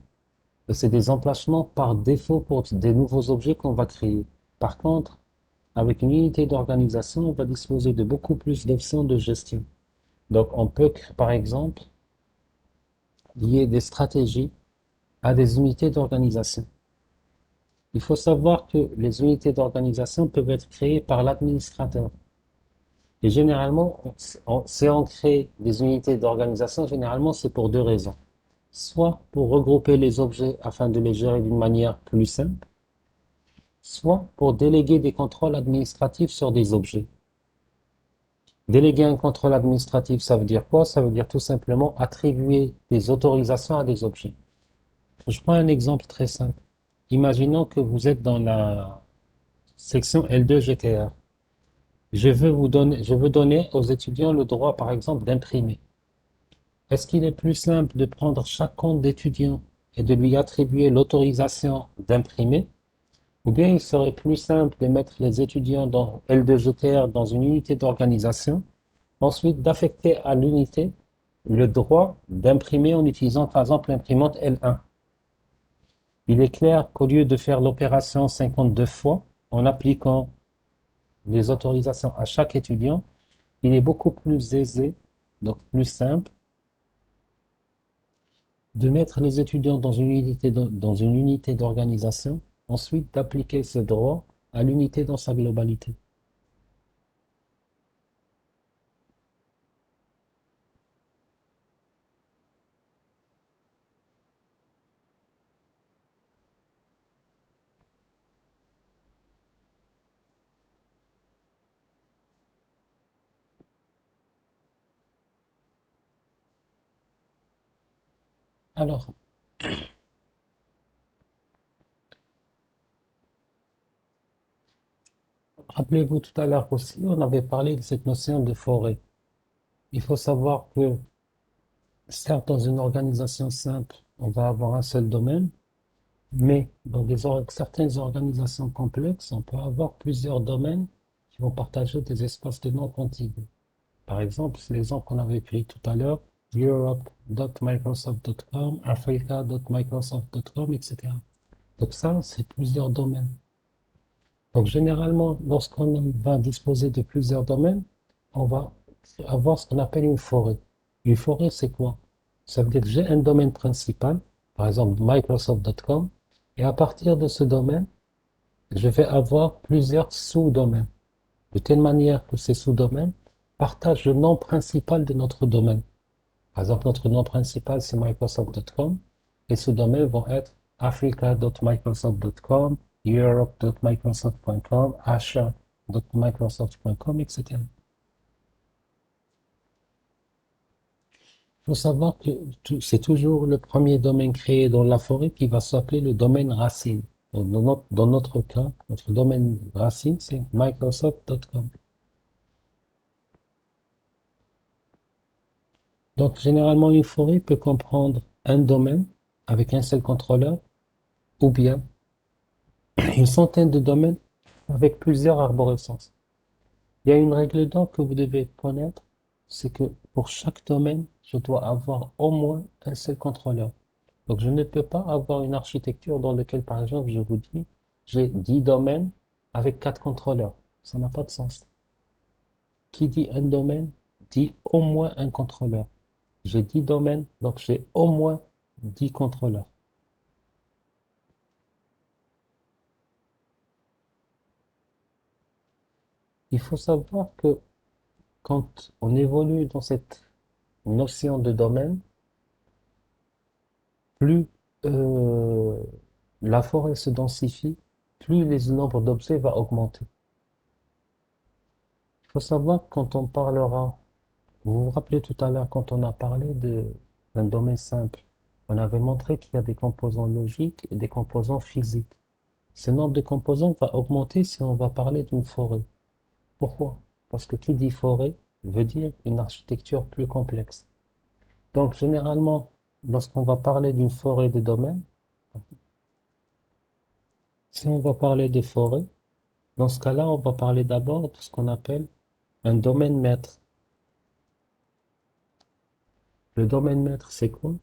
Et c'est des emplacements par défaut pour des nouveaux objets qu'on va créer. Par contre, avec une unité d'organisation, on va disposer de beaucoup plus d'options de gestion. Donc, on peut, par exemple, lier des stratégies à des unités d'organisation. Il faut savoir que les unités d'organisation peuvent être créées par l'administrateur. Et généralement, si on crée des unités d'organisation, généralement, c'est pour deux raisons. Soit pour regrouper les objets afin de les gérer d'une manière plus simple, soit pour déléguer des contrôles administratifs sur des objets. Déléguer un contrôle administratif, ça veut dire quoi? Ça veut dire tout simplement attribuer des autorisations à des objets. Je prends un exemple très simple. Imaginons que vous êtes dans la section L2 GTR. Je veux donner aux étudiants le droit, par exemple, d'imprimer. Est-ce qu'il est plus simple de prendre chaque compte d'étudiant et de lui attribuer l'autorisation d'imprimer? Ou bien il serait plus simple de mettre les étudiants dans L2GTR dans une unité d'organisation, ensuite d'affecter à l'unité le droit d'imprimer en utilisant par exemple l'imprimante L1. Il est clair qu'au lieu de faire l'opération 52 fois en appliquant les autorisations à chaque étudiant, il est beaucoup plus aisé, donc plus simple, de mettre les étudiants dans une unité d'organisation, ensuite d'appliquer ce droit à l'unité dans sa globalité. Alors, rappelez-vous tout à l'heure aussi, on avait parlé de cette notion de forêt. Il faut savoir que, certes, dans une organisation simple, on va avoir un seul domaine, mais dans certaines organisations complexes, on peut avoir plusieurs domaines qui vont partager des espaces de non contigus. Par exemple, c'est l'exemple qu'on avait pris tout à l'heure, Europe.microsoft.com, Africa.microsoft.com, etc. Donc ça, c'est plusieurs domaines. Donc généralement, lorsqu'on va disposer de plusieurs domaines, on va avoir ce qu'on appelle une forêt. Une forêt, c'est quoi? Ça veut dire que j'ai un domaine principal, par exemple Microsoft.com, et à partir de ce domaine, je vais avoir plusieurs sous-domaines, de telle manière que ces sous-domaines partagent le nom principal de notre domaine. Par exemple, notre nom principal, c'est Microsoft.com. Les sous-domaines vont être Africa.microsoft.com, Europe.microsoft.com, Asia.microsoft.com, etc. Il faut savoir que c'est toujours le premier domaine créé dans la forêt qui va s'appeler le domaine racine. Donc, dans notre cas, notre domaine racine, c'est Microsoft.com. Donc, généralement, une forêt peut comprendre un domaine avec un seul contrôleur ou bien une centaine de domaines avec plusieurs arborescences. Il y a une règle d'or que vous devez connaître, c'est que pour chaque domaine, je dois avoir au moins un seul contrôleur. Donc je ne peux pas avoir une architecture dans laquelle, par exemple, je vous dis, j'ai 10 domaines avec 4 contrôleurs. Ça n'a pas de sens. Qui dit un domaine dit au moins un contrôleur. J'ai 10 domaines, donc j'ai au moins 10 contrôleurs. Il faut savoir que quand on évolue dans cette notion de domaine, plus euh, la forêt se densifie, plus le nombre d'objets va augmenter. Il faut savoir que quand on parlera, vous vous rappelez tout à l'heure quand on a parlé d'un domaine simple, on avait montré qu'il y a des composants logiques et des composants physiques. Ce nombre de composants va augmenter si on va parler d'une forêt. Pourquoi? Parce que qui dit forêt veut dire une architecture plus complexe. Donc généralement, lorsqu'on va parler d'une forêt de domaine, si on va parler de forêt, dans ce cas-là, on va parler d'abord de ce qu'on appelle un domaine maître. Le domaine maître, c'est quoi?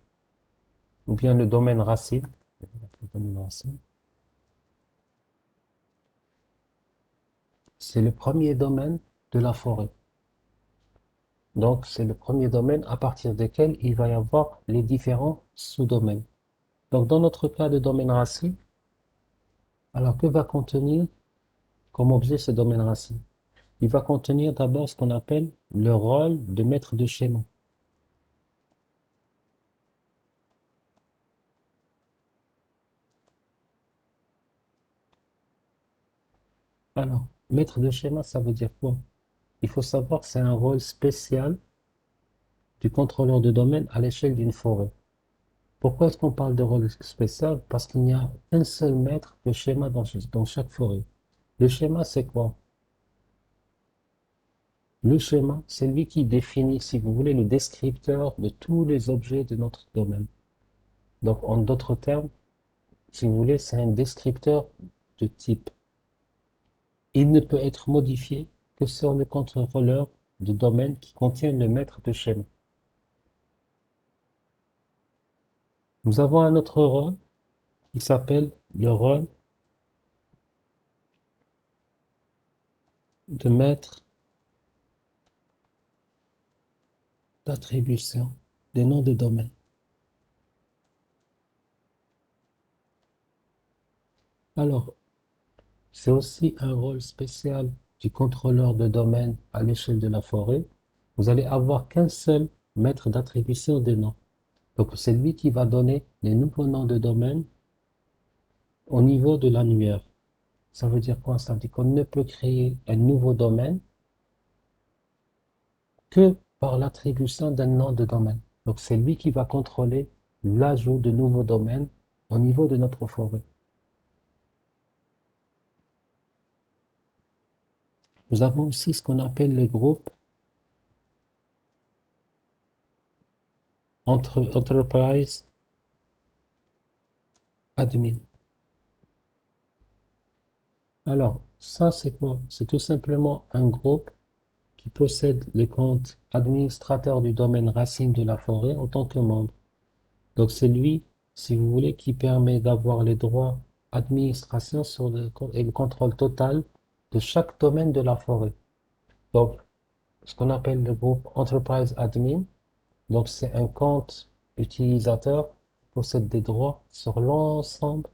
Ou bien le domaine racine. Le domaine racine, c'est le premier domaine de la forêt. Donc, c'est le premier domaine à partir duquel il va y avoir les différents sous-domaines. Donc, dans notre cas de domaine racine, alors que va contenir comme objet ce domaine racine? Il va contenir d'abord ce qu'on appelle le rôle de maître de schéma. Alors, maître de schéma, ça veut dire quoi? Il faut savoir que c'est un rôle spécial du contrôleur de domaine à l'échelle d'une forêt. Pourquoi est-ce qu'on parle de rôle spécial? Parce qu'il n'y a qu'un seul maître de schéma dans chaque forêt. Le schéma, c'est quoi? Le schéma, c'est lui qui définit, si vous voulez, le descripteur de tous les objets de notre domaine. Donc, en d'autres termes, si vous voulez, c'est un descripteur de type. Il ne peut être modifié que sur le contrôleur de domaine qui contient le maître de schéma. Nous avons un autre rôle qui s'appelle le rôle de maître d'attribution des noms de domaine. Alors, c'est aussi un rôle spécial du contrôleur de domaine à l'échelle de la forêt. Vous allez avoir qu'un seul maître d'attribution des noms. Donc, c'est lui qui va donner les nouveaux noms de domaine au niveau de l'annuaire. Ça veut dire quoi? Ça veut dire qu'on ne peut créer un nouveau domaine que par l'attribution d'un nom de domaine. Donc, c'est lui qui va contrôler l'ajout de nouveaux domaines au niveau de notre forêt. Nous avons aussi ce qu'on appelle le groupe Enterprise Admin. Alors, ça, c'est quoi? C'est tout simplement un groupe qui possède le compte administrateur du domaine racine de la forêt en tant que membre. Donc, c'est lui, si vous voulez, qui permet d'avoir les droits administration sur et le contrôle total de chaque domaine de la forêt. Donc, ce qu'on appelle le groupe Enterprise Admin, donc c'est un compte utilisateur qui possède des droits sur l'ensemble,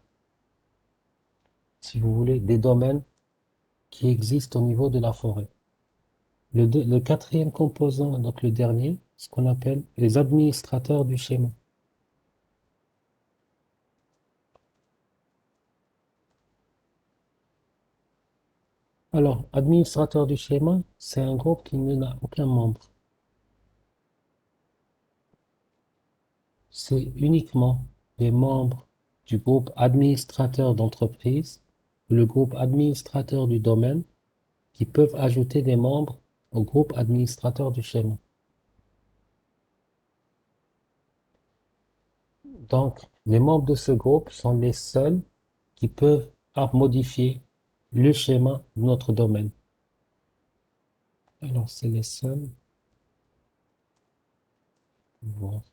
si vous voulez, des domaines qui existent au niveau de la forêt. Le quatrième composant, donc le dernier, ce qu'on appelle les administrateurs du schéma. Alors, administrateur du schéma, c'est un groupe qui n'a aucun membre. C'est uniquement les membres du groupe administrateur d'entreprise, le groupe administrateur du domaine, qui peuvent ajouter des membres au groupe administrateur du schéma. Donc, les membres de ce groupe sont les seuls qui peuvent modifier le schéma de notre domaine. Alors, c'est les seuls. Voilà.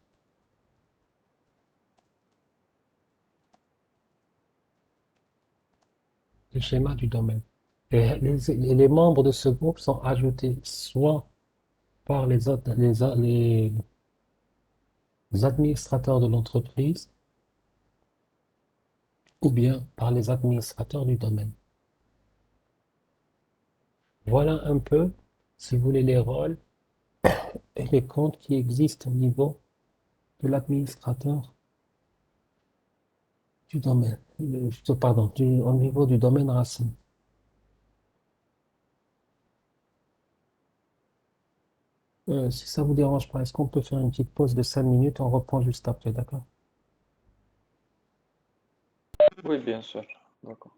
Le schéma du domaine. Et les membres de ce groupe sont ajoutés soit par les administrateurs de l'entreprise ou bien par les administrateurs du domaine. Voilà un peu, si vous voulez, les rôles et les comptes qui existent au niveau de l'administrateur du domaine, pardon, au niveau du domaine racine. Si ça vous dérange pas, est-ce qu'on peut faire une petite pause de 5 minutes? On reprend juste après, d'accord? Oui, bien sûr. D'accord.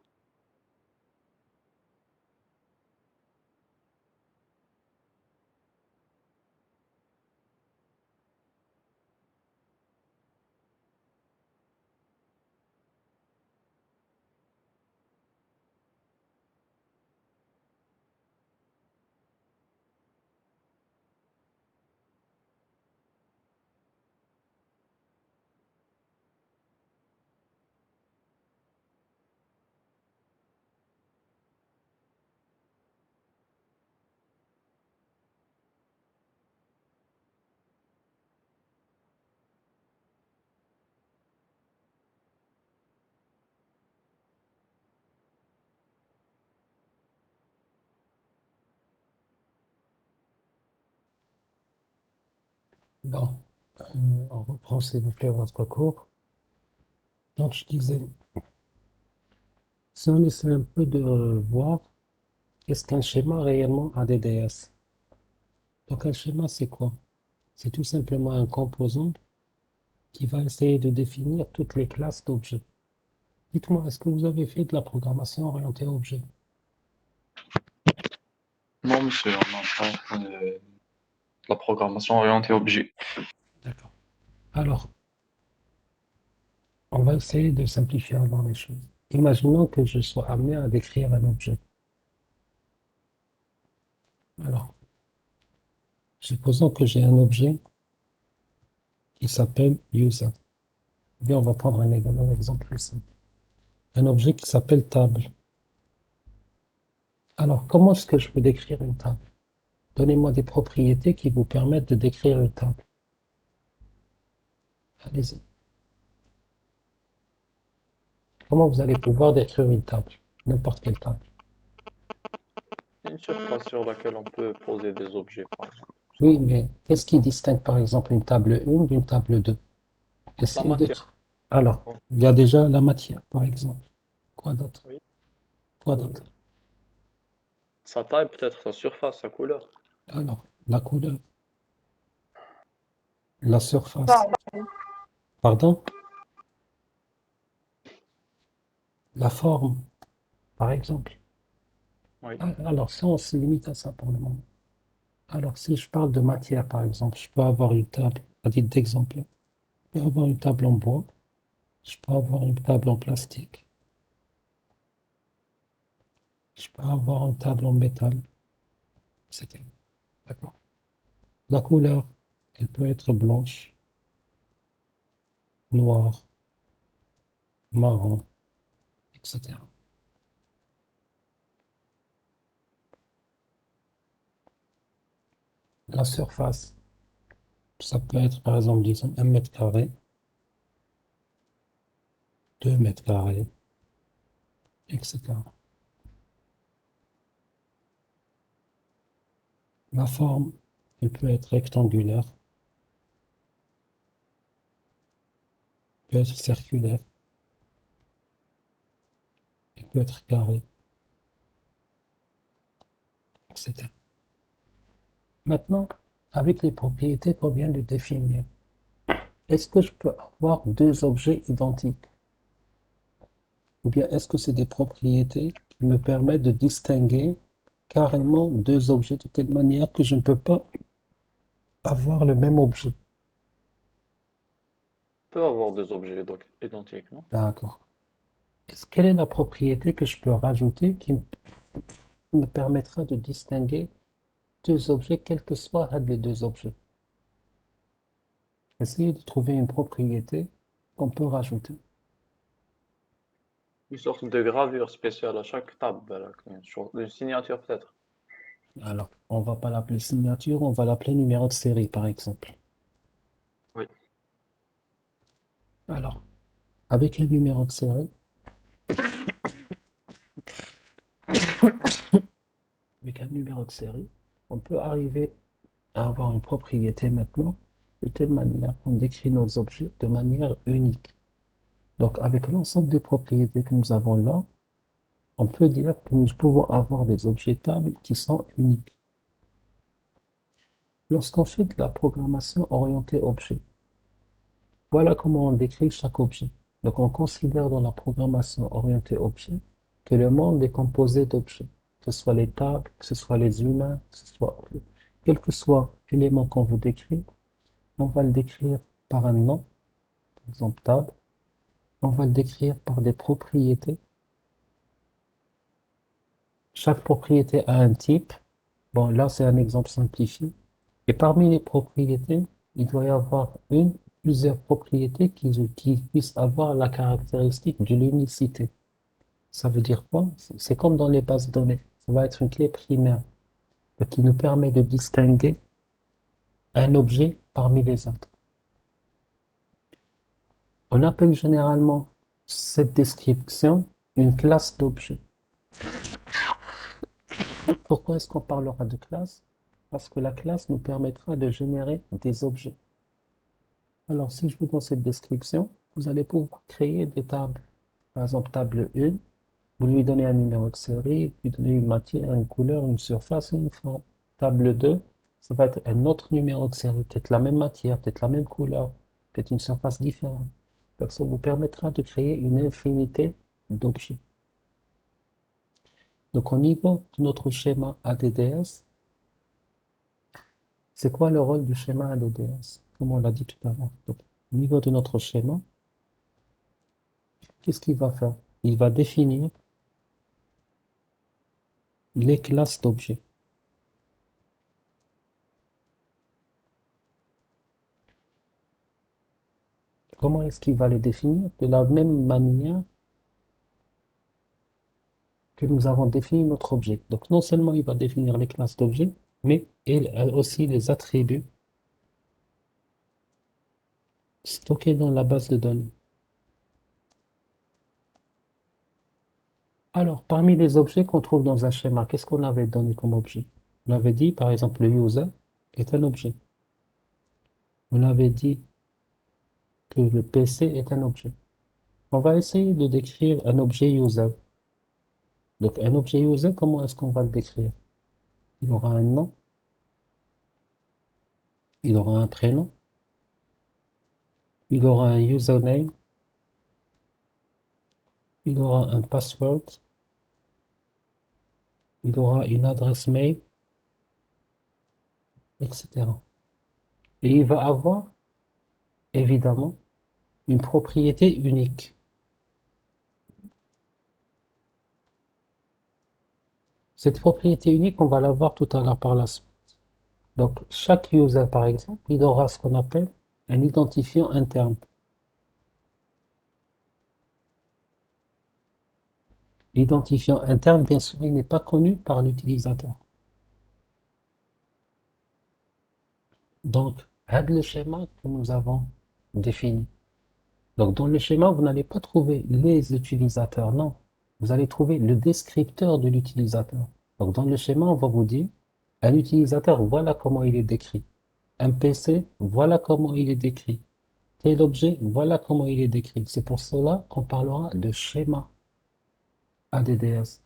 Bon, on reprend s'il vous plaît votre cours. Donc je disais, si on essaie un peu de voir, Est-ce qu'un schéma réellement a des DS? Donc un schéma, c'est quoi? C'est tout simplement un composant qui va essayer de définir toutes les classes d'objets. Dites-moi, est-ce que vous avez fait de la programmation orientée objet? Non, monsieur, on n'a pas la programmation orientée objet. D'accord. Alors, on va essayer de simplifier avant les choses. Imaginons que je sois amené à décrire un objet. Alors, supposons que j'ai un objet qui s'appelle user. Bien, on va prendre un exemple plus simple. Un objet qui s'appelle table. Alors, comment est-ce que je peux décrire une table? Donnez-moi des propriétés qui vous permettent de décrire une table. Allez-y. Comment vous allez pouvoir décrire une table? N'importe quelle table. Une surface sur laquelle on peut poser des objets, par exemple. Oui, mais qu'est-ce qui distingue par exemple une table 1 d'une table 2? La Essayez de... matière. Alors, il y a déjà la matière, par exemple. Quoi d'autre? Oui. Quoi d'autre? Sa taille, peut-être sa surface, sa couleur. Alors, la couleur, la surface. Pardon? La forme, par exemple. Oui. Alors, ça, on se limite à ça pour le moment. Alors, si je parle de matière, par exemple, je peux avoir une table, à titre d'exemple, je peux avoir une table en bois, je peux avoir une table en plastique, je peux avoir une table en métal, etc. D'accord. La couleur, elle peut être blanche, noire, marron, etc. La surface, ça peut être, par exemple, disons, 1 m², 2 m², etc. La forme, elle peut être rectangulaire, peut être circulaire, elle peut être carrée, etc. Maintenant, avec les propriétés qu'on vient de définir, est-ce que je peux avoir deux objets identiques? Ou bien est-ce que c'est des propriétés qui me permettent de distinguer carrément deux objets de telle manière que je ne peux pas avoir le même objet? On peut avoir deux objets identiques, non? D'accord. Quelle est la propriété que je peux rajouter qui me permettra de distinguer deux objets, quels que soient les deux objets? Essayez de trouver une propriété qu'on peut rajouter. Une sorte de gravure spéciale à chaque table, une signature peut-être. Alors, on va pas l'appeler signature, on va l'appeler numéro de série, par exemple. Oui. Alors, avec le numéro de série, avec un numéro de série, on peut arriver à avoir une propriété maintenant de telle manière qu'on décrit nos objets de manière unique. Donc, avec l'ensemble des propriétés que nous avons là, on peut dire que nous pouvons avoir des objets tables qui sont uniques. Lorsqu'on fait de la programmation orientée objet, voilà comment on décrit chaque objet. Donc, on considère dans la programmation orientée objet que le monde est composé d'objets, que ce soit les tables, que ce soit les humains, que ce soit quel que soit l'élément qu'on veut décrire, on va le décrire par un nom, par exemple table, on va le décrire par des propriétés. Chaque propriété a un type. Bon, là, c'est un exemple simplifié. Et parmi les propriétés, il doit y avoir plusieurs propriétés qui puissent avoir la caractéristique de l'unicité. Ça veut dire quoi? C'est comme dans les bases de données. Ça va être une clé primaire qui nous permet de distinguer un objet parmi les autres. On appelle généralement cette description une classe d'objets. Pourquoi est-ce qu'on parlera de classe? Parce que la classe nous permettra de générer des objets. Alors, si je vous donne cette description, vous allez pouvoir créer des tables. Par exemple, table 1, Vous lui donnez un numéro de série, vous lui donnez une matière, une couleur, une surface et une forme. Table 2, ça va être un autre numéro de série, peut-être la même matière, peut-être la même couleur, peut-être une surface différente. Donc ça vous permettra de créer une infinité d'objets. Donc au niveau de notre schéma ADDS, c'est quoi le rôle du schéma ADDS? Comme on l'a dit tout à l'heure. Donc, au niveau de notre schéma, qu'est-ce qu'il va faire? Il va définir les classes d'objets. Comment est-ce qu'il va les définir? De la même manière que nous avons défini notre objet. Donc non seulement il va définir les classes d'objets, mais il a aussi les attributs stockés dans la base de données. Alors, parmi les objets qu'on trouve dans un schéma, qu'est-ce qu'on avait donné comme objet? On avait dit, par exemple, le user est un objet. On avait dit que le PC est un objet. On va essayer de décrire un objet user. Donc, un objet user, comment est-ce qu'on va le décrire? Il aura un nom, il aura un prénom, il aura un username, il aura un password, il aura une adresse mail, etc. Et il va avoir, évidemment, une propriété unique. Cette propriété unique, on va la voir tout à l'heure par la suite. Donc, chaque user, par exemple, il aura ce qu'on appelle un identifiant interne. L'identifiant interne, bien sûr, il n'est pas connu par l'utilisateur. Donc, avec le schéma que nous avons défini. Donc, dans le schéma, vous n'allez pas trouver les utilisateurs, non. Vous allez trouver le descripteur de l'utilisateur. Donc, dans le schéma, on va vous dire, un utilisateur, voilà comment il est décrit. Un PC, voilà comment il est décrit. Tel objet, voilà comment il est décrit. C'est pour cela qu'on parlera de schéma ADDS.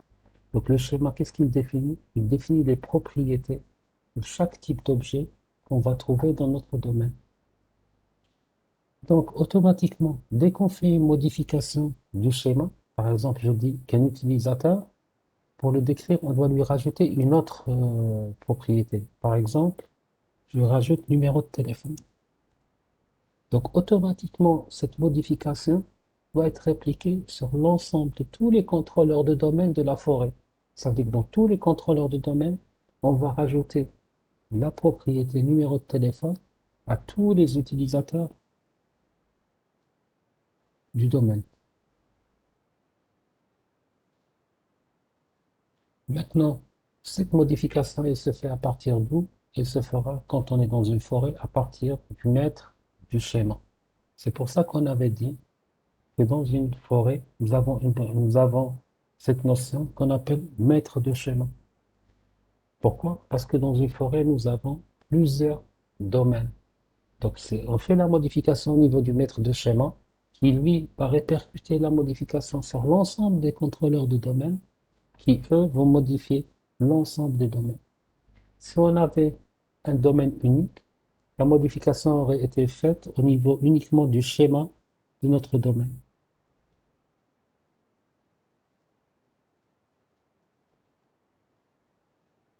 Donc, le schéma, qu'est-ce qu'il définit? Il définit les propriétés de chaque type d'objet qu'on va trouver dans notre domaine. Donc, automatiquement, dès qu'on fait une modification du schéma, par exemple, je dis qu'un utilisateur, pour le décrire, on doit lui rajouter une autre propriété. Par exemple, je lui rajoute numéro de téléphone. Donc, automatiquement, cette modification doit être répliquée sur l'ensemble de tous les contrôleurs de domaine de la forêt. Ça veut dire que dans tous les contrôleurs de domaine, on va rajouter la propriété numéro de téléphone à tous les utilisateurs du domaine. Maintenant, cette modification, elle se fait à partir d'où? Elle se fera quand on est dans une forêt à partir du maître du schéma. C'est pour ça qu'on avait dit que dans une forêt, nous avons cette notion qu'on appelle maître de schéma. Pourquoi? Parce que dans une forêt, nous avons plusieurs domaines. Donc, on fait la modification au niveau du maître de schéma, qui lui va répercuter la modification sur l'ensemble des contrôleurs de domaine, qui eux vont modifier l'ensemble des domaines. Si on avait un domaine unique, la modification aurait été faite au niveau uniquement du schéma de notre domaine.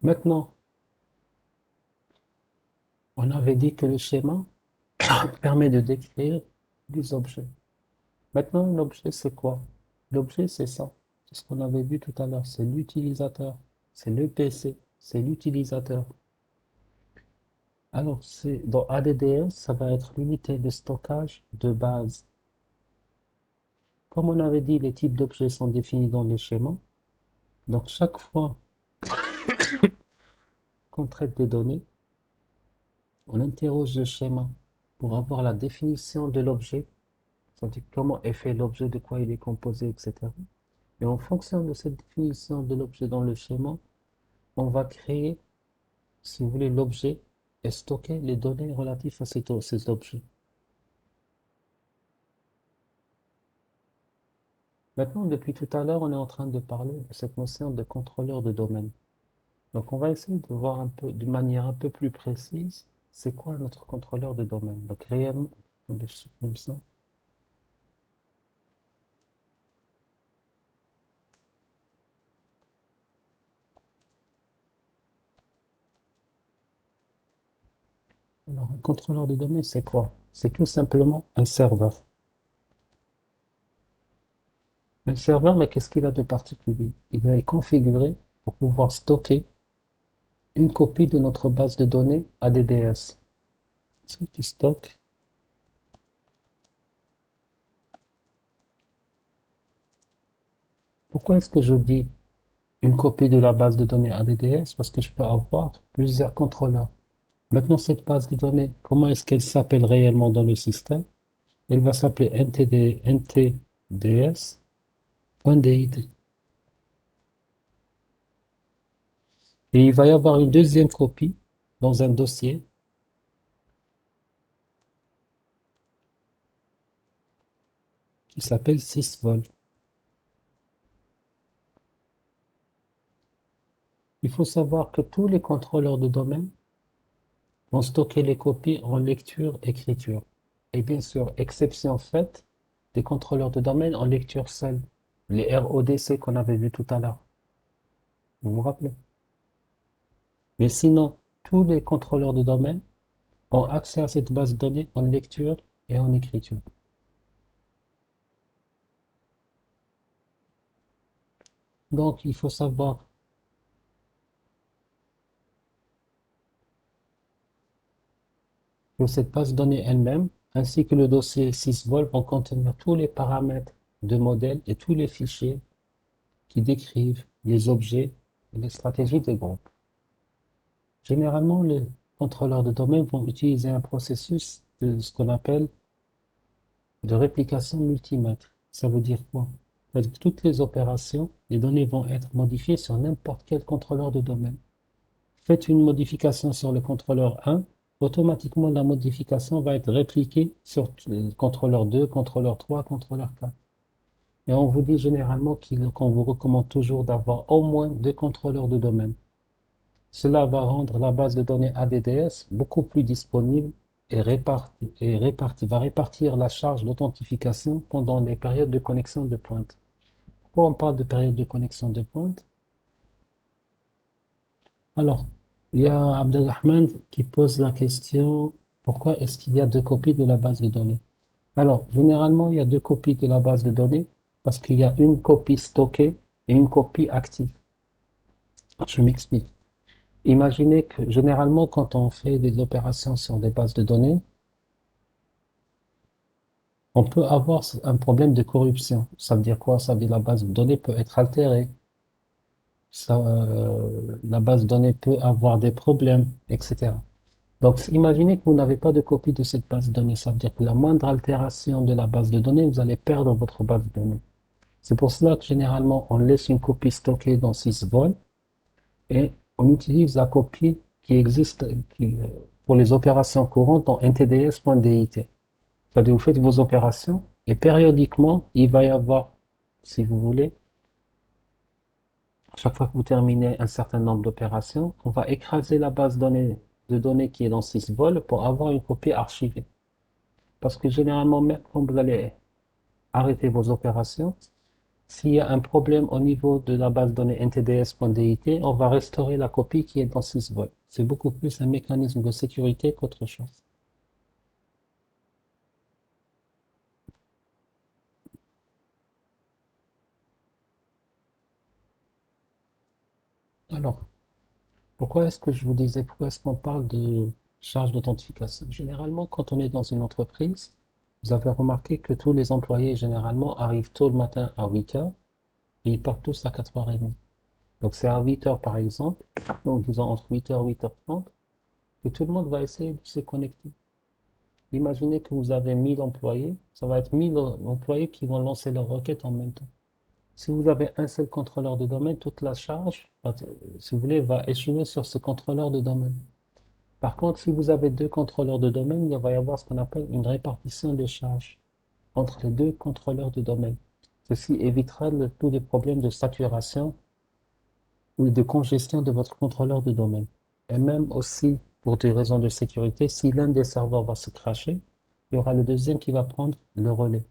Maintenant, on avait dit que le schéma permet de décrire des objets. Maintenant, l'objet, c'est quoi? L'objet, c'est ça. C'est ce qu'on avait vu tout à l'heure. C'est l'utilisateur. C'est le PC. C'est l'utilisateur. Alors, dans ADDS, ça va être l'unité de stockage de base. Comme on avait dit, les types d'objets sont définis dans les schémas. Donc, chaque fois qu'on traite des données, on interroge le schéma pour avoir la définition de l'objet, c'est-à-dire comment est fait l'objet, de quoi il est composé, etc. Et en fonction de cette définition de l'objet dans le schéma, on va créer, si vous voulez, l'objet et stocker les données relatives à ces objets. Maintenant, depuis tout à l'heure, on est en train de parler de cette notion de contrôleur de domaine. Donc, on va essayer de voir un peu, d'une manière un peu plus précise, c'est quoi notre contrôleur de domaine. Donc, réellement, des choses comme ça. Alors, un contrôleur de domaine, c'est quoi? C'est tout simplement un serveur. Un serveur, mais qu'est-ce qu'il a de particulier? Il est configuré pour pouvoir stocker une copie de notre base de données ADDS. Ce qui stocke. Pourquoi est-ce que je dis une copie de la base de données ADDS? Parce que je peux avoir plusieurs contrôleurs. Maintenant, cette base de données, comment est-ce qu'elle s'appelle réellement dans le système? Elle va s'appeler ntds.dit. Et il va y avoir une deuxième copie dans un dossier qui s'appelle sysvol. Il faut savoir que tous les contrôleurs de domaine vont stocker les copies en lecture-écriture. Et bien sûr, exception faite des contrôleurs de domaine en lecture seule, les RODC qu'on avait vu tout à l'heure. Vous vous rappelez? Mais sinon, tous les contrôleurs de domaine ont accès à cette base de données en lecture et en écriture. Donc, il faut savoir que cette base de données elle-même, ainsi que le dossier sysvol, vont contenir tous les paramètres de modèle et tous les fichiers qui décrivent les objets et les stratégies des groupes. Généralement, les contrôleurs de domaine vont utiliser un processus de ce qu'on appelle de réplication multimètre. Ça veut dire quoi? Ça veut dire que toutes les opérations, les données vont être modifiées sur n'importe quel contrôleur de domaine. Faites une modification sur le contrôleur 1, automatiquement la modification va être répliquée sur le contrôleur 2, contrôleur 3, contrôleur 4. Et on vous dit généralement qu'on vous recommande toujours d'avoir au moins 2 contrôleurs de domaine. Cela va rendre la base de données ADDS beaucoup plus disponible va répartir la charge d'authentification pendant les périodes de connexion de pointe. Pourquoi on parle de période de connexion de pointe? Alors, il y a Abdelrahman qui pose la question, pourquoi est-ce qu'il y a 2 copies de la base de données? Alors, généralement, il y a 2 copies de la base de données parce qu'il y a une copie stockée et une copie active. Je m'explique. Imaginez que généralement, quand on fait des opérations sur des bases de données, on peut avoir un problème de corruption. Ça veut dire quoi? Ça veut dire que la base de données peut être altérée. La base de données peut avoir des problèmes, etc. Donc, imaginez que vous n'avez pas de copie de cette base de données. Ça veut dire que la moindre altération de la base de données, vous allez perdre votre base de données. C'est pour cela que généralement, on laisse une copie stockée dans sysvol et on utilise la copie qui existe pour les opérations courantes en ntds.dit. C'est-à-dire, vous faites vos opérations et périodiquement, il va y avoir, si vous voulez, chaque fois que vous terminez un certain nombre d'opérations, on va écraser la base de données qui est dans sysvol pour avoir une copie archivée. Parce que généralement, même quand vous allez arrêter vos opérations, s'il y a un problème au niveau de la base de données ntds.dit, on va restaurer la copie qui est dans sysvol. C'est beaucoup plus un mécanisme de sécurité qu'autre chose. Alors, pourquoi est-ce que je vous disais, pourquoi est-ce qu'on parle de charge d'authentification? Généralement, quand on est dans une entreprise, vous avez remarqué que tous les employés, généralement, arrivent tôt le matin à 8 heures et ils partent tous à 4h30. Donc, c'est à 8 heures, par exemple, donc disons entre 8 heures et 8h30, que tout le monde va essayer de se connecter. Imaginez que vous avez 1000 employés, ça va être 1000 employés qui vont lancer leur requête en même temps. Si vous avez un seul contrôleur de domaine, toute la charge, si vous voulez, va échouer sur ce contrôleur de domaine. Par contre, si vous avez 2 contrôleurs de domaine, il va y avoir ce qu'on appelle une répartition des charges entre les 2 contrôleurs de domaine. Ceci évitera tous les problèmes de saturation ou de congestion de votre contrôleur de domaine. Et même aussi, pour des raisons de sécurité, si l'un des serveurs va se crasher, il y aura le deuxième qui va prendre le relais.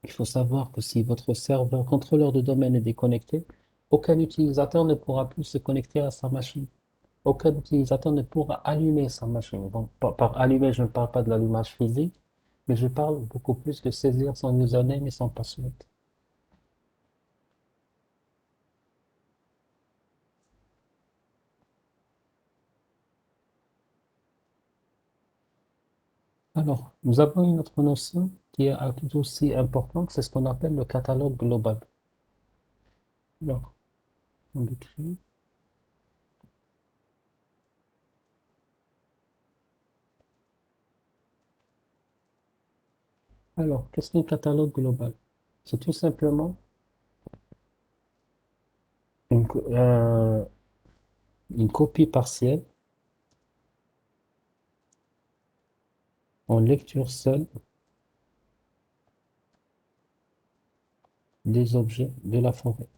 Il faut savoir que si votre serveur contrôleur de domaine est déconnecté, aucun utilisateur ne pourra plus se connecter à sa machine. Aucun utilisateur ne pourra allumer sa machine. Donc, par allumer, je ne parle pas de l'allumage physique, mais je parle beaucoup plus de saisir son username et son password. Alors, nous avons une autre notion qui est tout aussi importante, c'est ce qu'on appelle le catalogue global. Alors, on l'écrit. Alors, qu'est-ce qu'un catalogue global? C'est tout simplement une, co- euh, une copie partielle en lecture seule des objets de la forêt.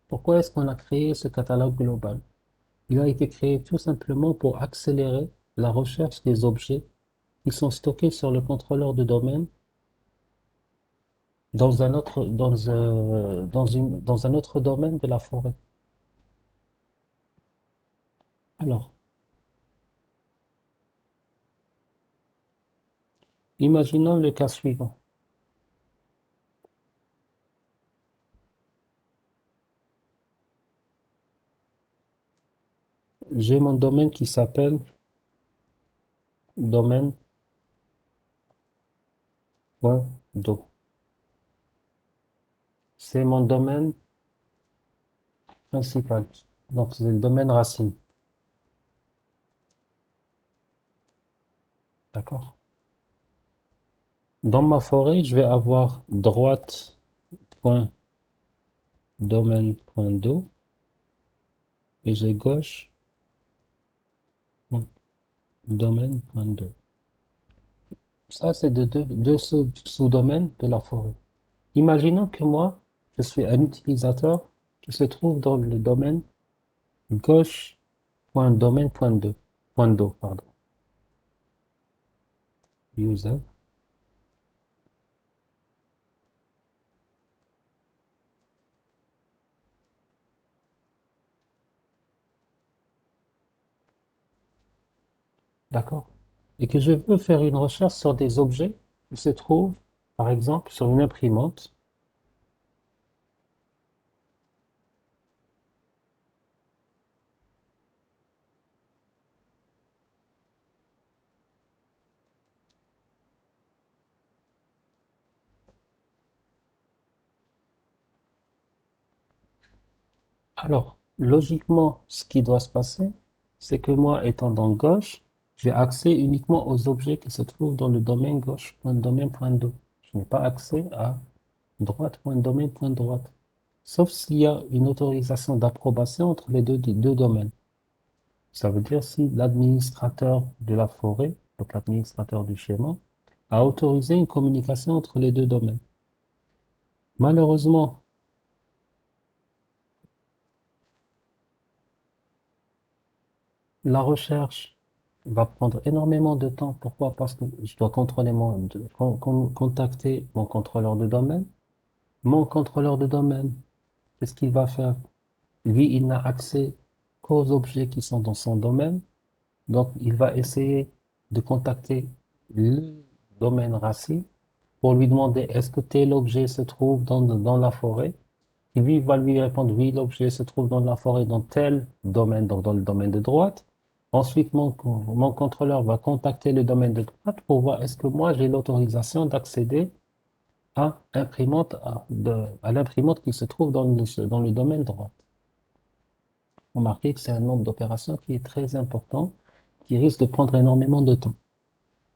Pourquoi est-ce qu'on a créé ce catalogue global? Il a été créé tout simplement pour accélérer la recherche des objets qui sont stockés sur le contrôleur de domaine dans un autre domaine de la forêt. Alors, imaginons le cas suivant. J'ai mon domaine qui s'appelle domaine.do. C'est mon domaine principal. Donc, c'est le domaine racine. D'accord? Dans ma forêt, je vais avoir droite.domaine.do et j'ai gauche.domaine.do. Ça, c'est deux sous-domaines de la forêt. Imaginons que moi, je suis un utilisateur qui se trouve dans le domaine gauche.domaine.do, pardon. User. D'accord? Et que je veux faire une recherche sur des objets qui se trouvent, par exemple, sur une imprimante. Alors, logiquement, ce qui doit se passer, c'est que moi, étant dans gauche, j'ai accès uniquement aux objets qui se trouvent dans le domaine gauche.domaine.do. Je n'ai pas accès à droite.domaine.droite. Sauf s'il y a une autorisation d'approbation entre les deux domaines. Ça veut dire si l'administrateur de la forêt, donc l'administrateur du schéma, a autorisé une communication entre les deux domaines. Malheureusement, la recherche va prendre énormément de temps. Pourquoi? Parce que je dois contacter mon contrôleur de domaine. Mon contrôleur de domaine, qu'est-ce qu'il va faire? Lui, il n'a accès qu'aux objets qui sont dans son domaine. Donc, il va essayer de contacter le domaine racine pour lui demander est-ce que tel objet se trouve dans la forêt. Et lui, il va lui répondre oui, l'objet se trouve dans la forêt dans tel domaine, donc dans le domaine de droite. Ensuite, mon contrôleur va contacter le domaine de droite pour voir est-ce que moi j'ai l'autorisation d'accéder à l'imprimante qui se trouve dans le domaine droit. Remarquez que c'est un nombre d'opérations qui est très important, qui risque de prendre énormément de temps.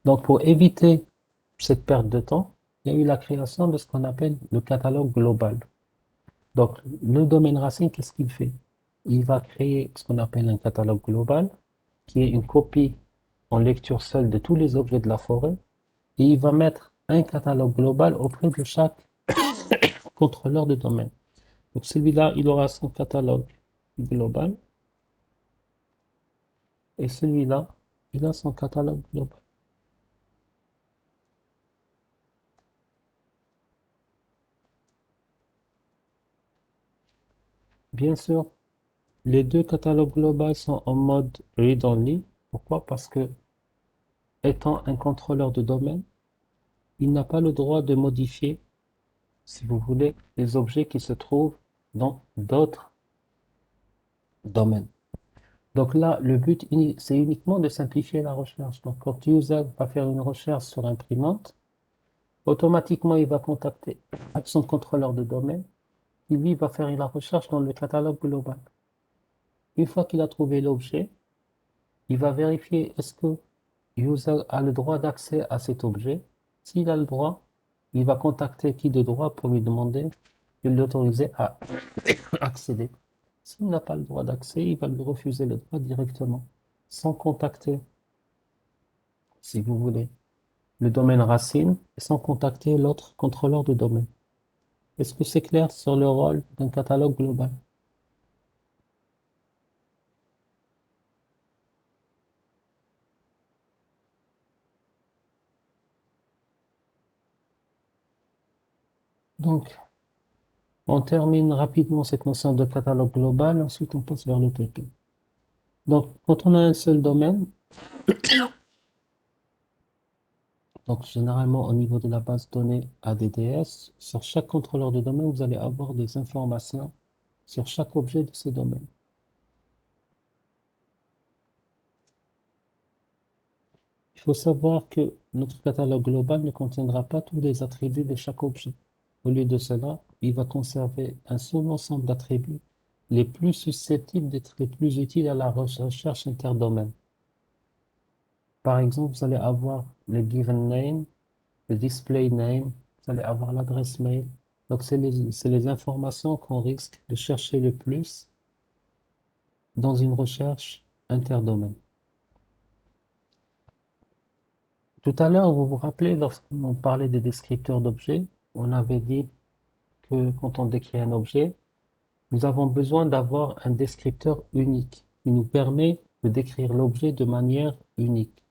Donc, pour éviter cette perte de temps, il y a eu la création de ce qu'on appelle le catalogue global. Donc, le domaine racine, qu'est-ce qu'il fait? Il va créer ce qu'on appelle un catalogue global, qui est une copie en lecture seule de tous les objets de la forêt, et il va mettre un catalogue global auprès de chaque contrôleur de domaine. Donc celui-là, il aura son catalogue global et celui-là, il a son catalogue global. Bien sûr, les deux catalogues globaux sont en mode read-only. Pourquoi? Parce que étant un contrôleur de domaine, il n'a pas le droit de modifier, si vous voulez, les objets qui se trouvent dans d'autres domaines. Donc là, le but, c'est uniquement de simplifier la recherche. Donc quand user va faire une recherche sur imprimante, automatiquement, il va contacter son contrôleur de domaine qui, lui, va faire la recherche dans le catalogue global. Une fois qu'il a trouvé l'objet, il va vérifier est-ce que user a le droit d'accès à cet objet. S'il a le droit, il va contacter qui de droit pour lui demander de l'autoriser à accéder. S'il n'a pas le droit d'accès, il va lui refuser le droit directement, sans contacter, si vous voulez, le domaine racine, et sans contacter l'autre contrôleur de domaine. Est-ce que c'est clair sur le rôle d'un catalogue global? Donc, on termine rapidement cette notion de catalogue global, ensuite on passe vers le PP. Donc, quand on a un seul domaine, donc généralement au niveau de la base de données ADDS, sur chaque contrôleur de domaine, vous allez avoir des informations sur chaque objet de ce domaine. Il faut savoir que notre catalogue global ne contiendra pas tous les attributs de chaque objet. Au lieu de cela, il va conserver un seul ensemble d'attributs les plus susceptibles d'être les plus utiles à la recherche interdomaine. Par exemple, vous allez avoir le given name, le display name, vous allez avoir l'adresse mail. Donc, c'est les informations qu'on risque de chercher le plus dans une recherche interdomaine. Tout à l'heure, vous vous rappelez, lorsqu'on parlait des descripteurs d'objets, on avait dit que quand on décrit un objet, nous avons besoin d'avoir un descripteur unique qui nous permet de décrire l'objet de manière unique.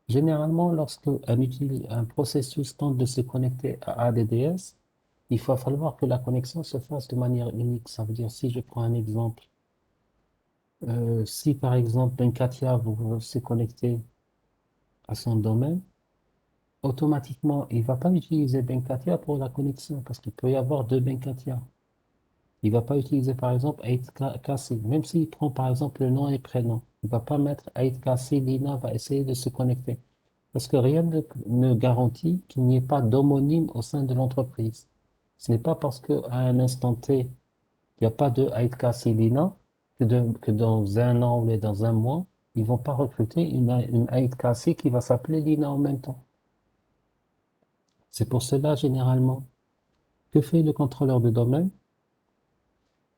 Généralement, lorsque un processus tente de se connecter à ADDS, il va falloir que la connexion se fasse de manière unique. Ça veut dire, si je prends un exemple, si par exemple Benkatia vous se connecter à son domaine, automatiquement, il ne va pas utiliser Benkatia pour la connexion parce qu'il peut y avoir deux Benkatia. Il va pas utiliser par exemple 8KC, même s'il prend par exemple le nom et prénom. Il va pas mettre 8KC, Lina va essayer de se connecter. Parce que rien ne garantit qu'il n'y ait pas d'homonyme au sein de l'entreprise. Ce n'est pas parce qu'à un instant T, il n'y a pas de 8KC Lina que dans un an ou dans un mois, ils vont pas recruter une 8KC qui va s'appeler Lina en même temps. C'est pour cela, généralement, que fait le contrôleur de domaine?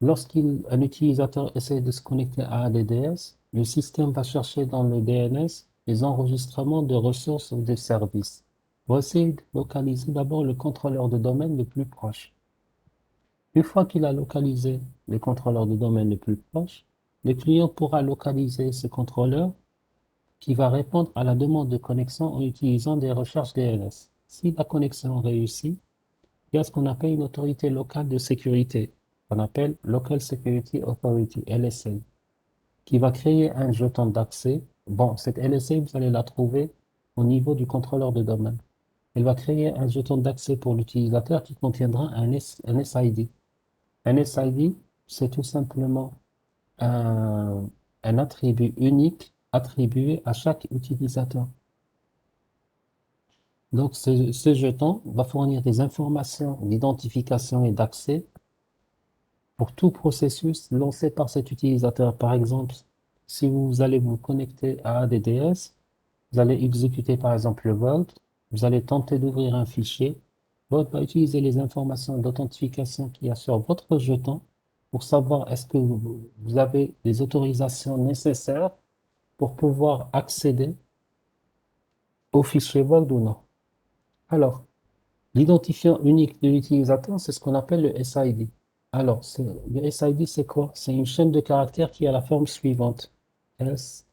Lorsqu'un utilisateur essaie de se connecter à ADDS, le système va chercher dans le DNS les enregistrements de ressources ou de services. On va essayer de localiser d'abord le contrôleur de domaine le plus proche. Une fois qu'il a localisé le contrôleur de domaine le plus proche, le client pourra localiser ce contrôleur qui va répondre à la demande de connexion en utilisant des recherches DNS. Si la connexion réussit, il y a ce qu'on appelle une autorité locale de sécurité, qu'on appelle Local Security Authority, LSA, qui va créer un jeton d'accès. Bon, cette LSA, vous allez la trouver au niveau du contrôleur de domaine. Elle va créer un jeton d'accès pour l'utilisateur qui contiendra un SID. Un SID, c'est tout simplement un attribut unique attribué à chaque utilisateur. Donc, ce jeton va fournir des informations d'identification et d'accès pour tout processus lancé par cet utilisateur. Par exemple, si vous allez vous connecter à ADDS, vous allez exécuter par exemple le Vault, vous allez tenter d'ouvrir un fichier. Vault va utiliser les informations d'authentification qu'il y a sur votre jeton pour savoir est-ce que vous avez les autorisations nécessaires pour pouvoir accéder au fichier Vault ou non. Alors, l'identifiant unique de l'utilisateur, c'est ce qu'on appelle le SID. Alors, le SID, c'est quoi? C'est une chaîne de caractères qui a la forme suivante. S,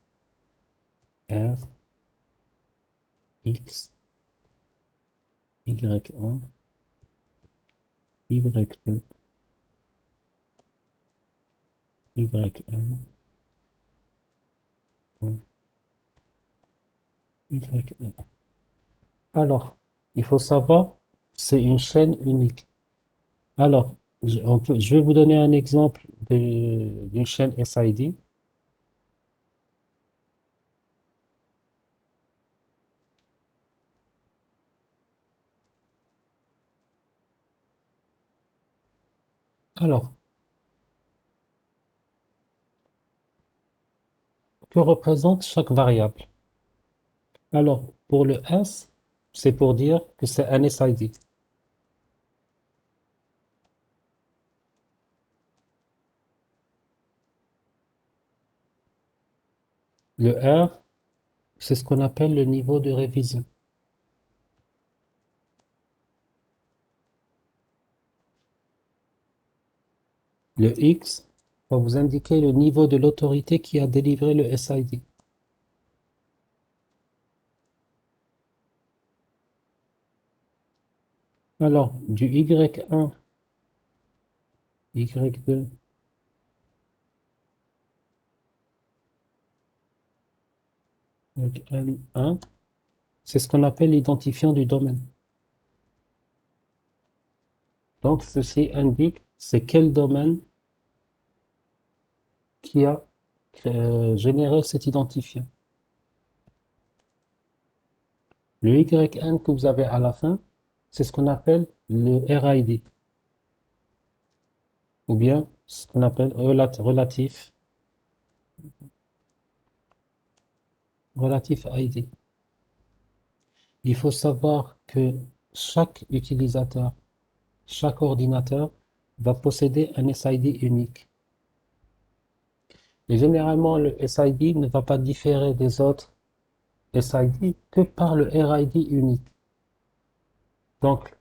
R, X, Y1, Y2, Y1, Y1. Alors, il faut savoir, c'est une chaîne unique. Alors, je vais vous donner un exemple d'une chaîne SID. Alors, que représente chaque variable? Alors, pour le S, c'est pour dire que c'est un SID. Le R, c'est ce qu'on appelle le niveau de révision. Le X va vous indiquer le niveau de l'autorité qui a délivré le SID. Alors, du Y1, Y2, Y1, c'est ce qu'on appelle l'identifiant du domaine. Donc, ceci indique c'est quel domaine qui a généré cet identifiant. Le YN que vous avez à la fin, c'est ce qu'on appelle le RID, ou bien ce qu'on appelle relatif ID. Il faut savoir que chaque utilisateur, chaque ordinateur va posséder un SID unique. Et généralement, le SID ne va pas différer des autres SID que par le RID unique. Donc,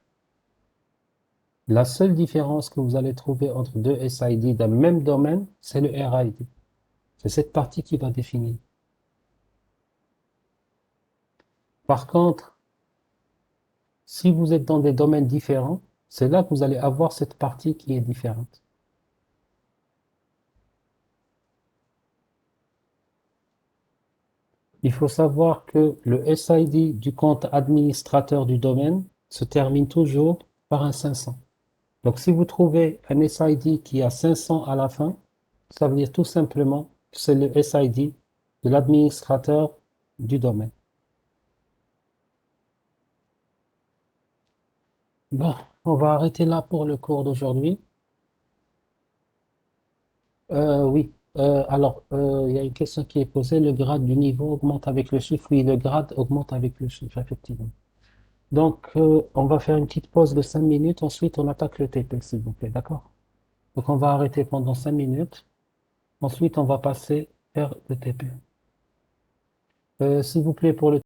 la seule différence que vous allez trouver entre deux SID d'un même domaine, c'est le RID. C'est cette partie qui va définir. Par contre, si vous êtes dans des domaines différents, c'est là que vous allez avoir cette partie qui est différente. Il faut savoir que le SID du compte administrateur du domaine se termine toujours par un 500. Donc, si vous trouvez un SID qui a 500 à la fin, ça veut dire tout simplement que c'est le SID de l'administrateur du domaine. Bon, on va arrêter là pour le cours d'aujourd'hui. Oui. Il y a une question qui est posée. Le grade du niveau augmente avec le chiffre. Oui, le grade augmente avec le chiffre, effectivement. Donc, on va faire une petite pause de 5 minutes. Ensuite, on attaque le TP, s'il vous plaît. D'accord? Donc, on va arrêter pendant 5 minutes. Ensuite, on va passer vers le TP. S'il vous plaît, pour le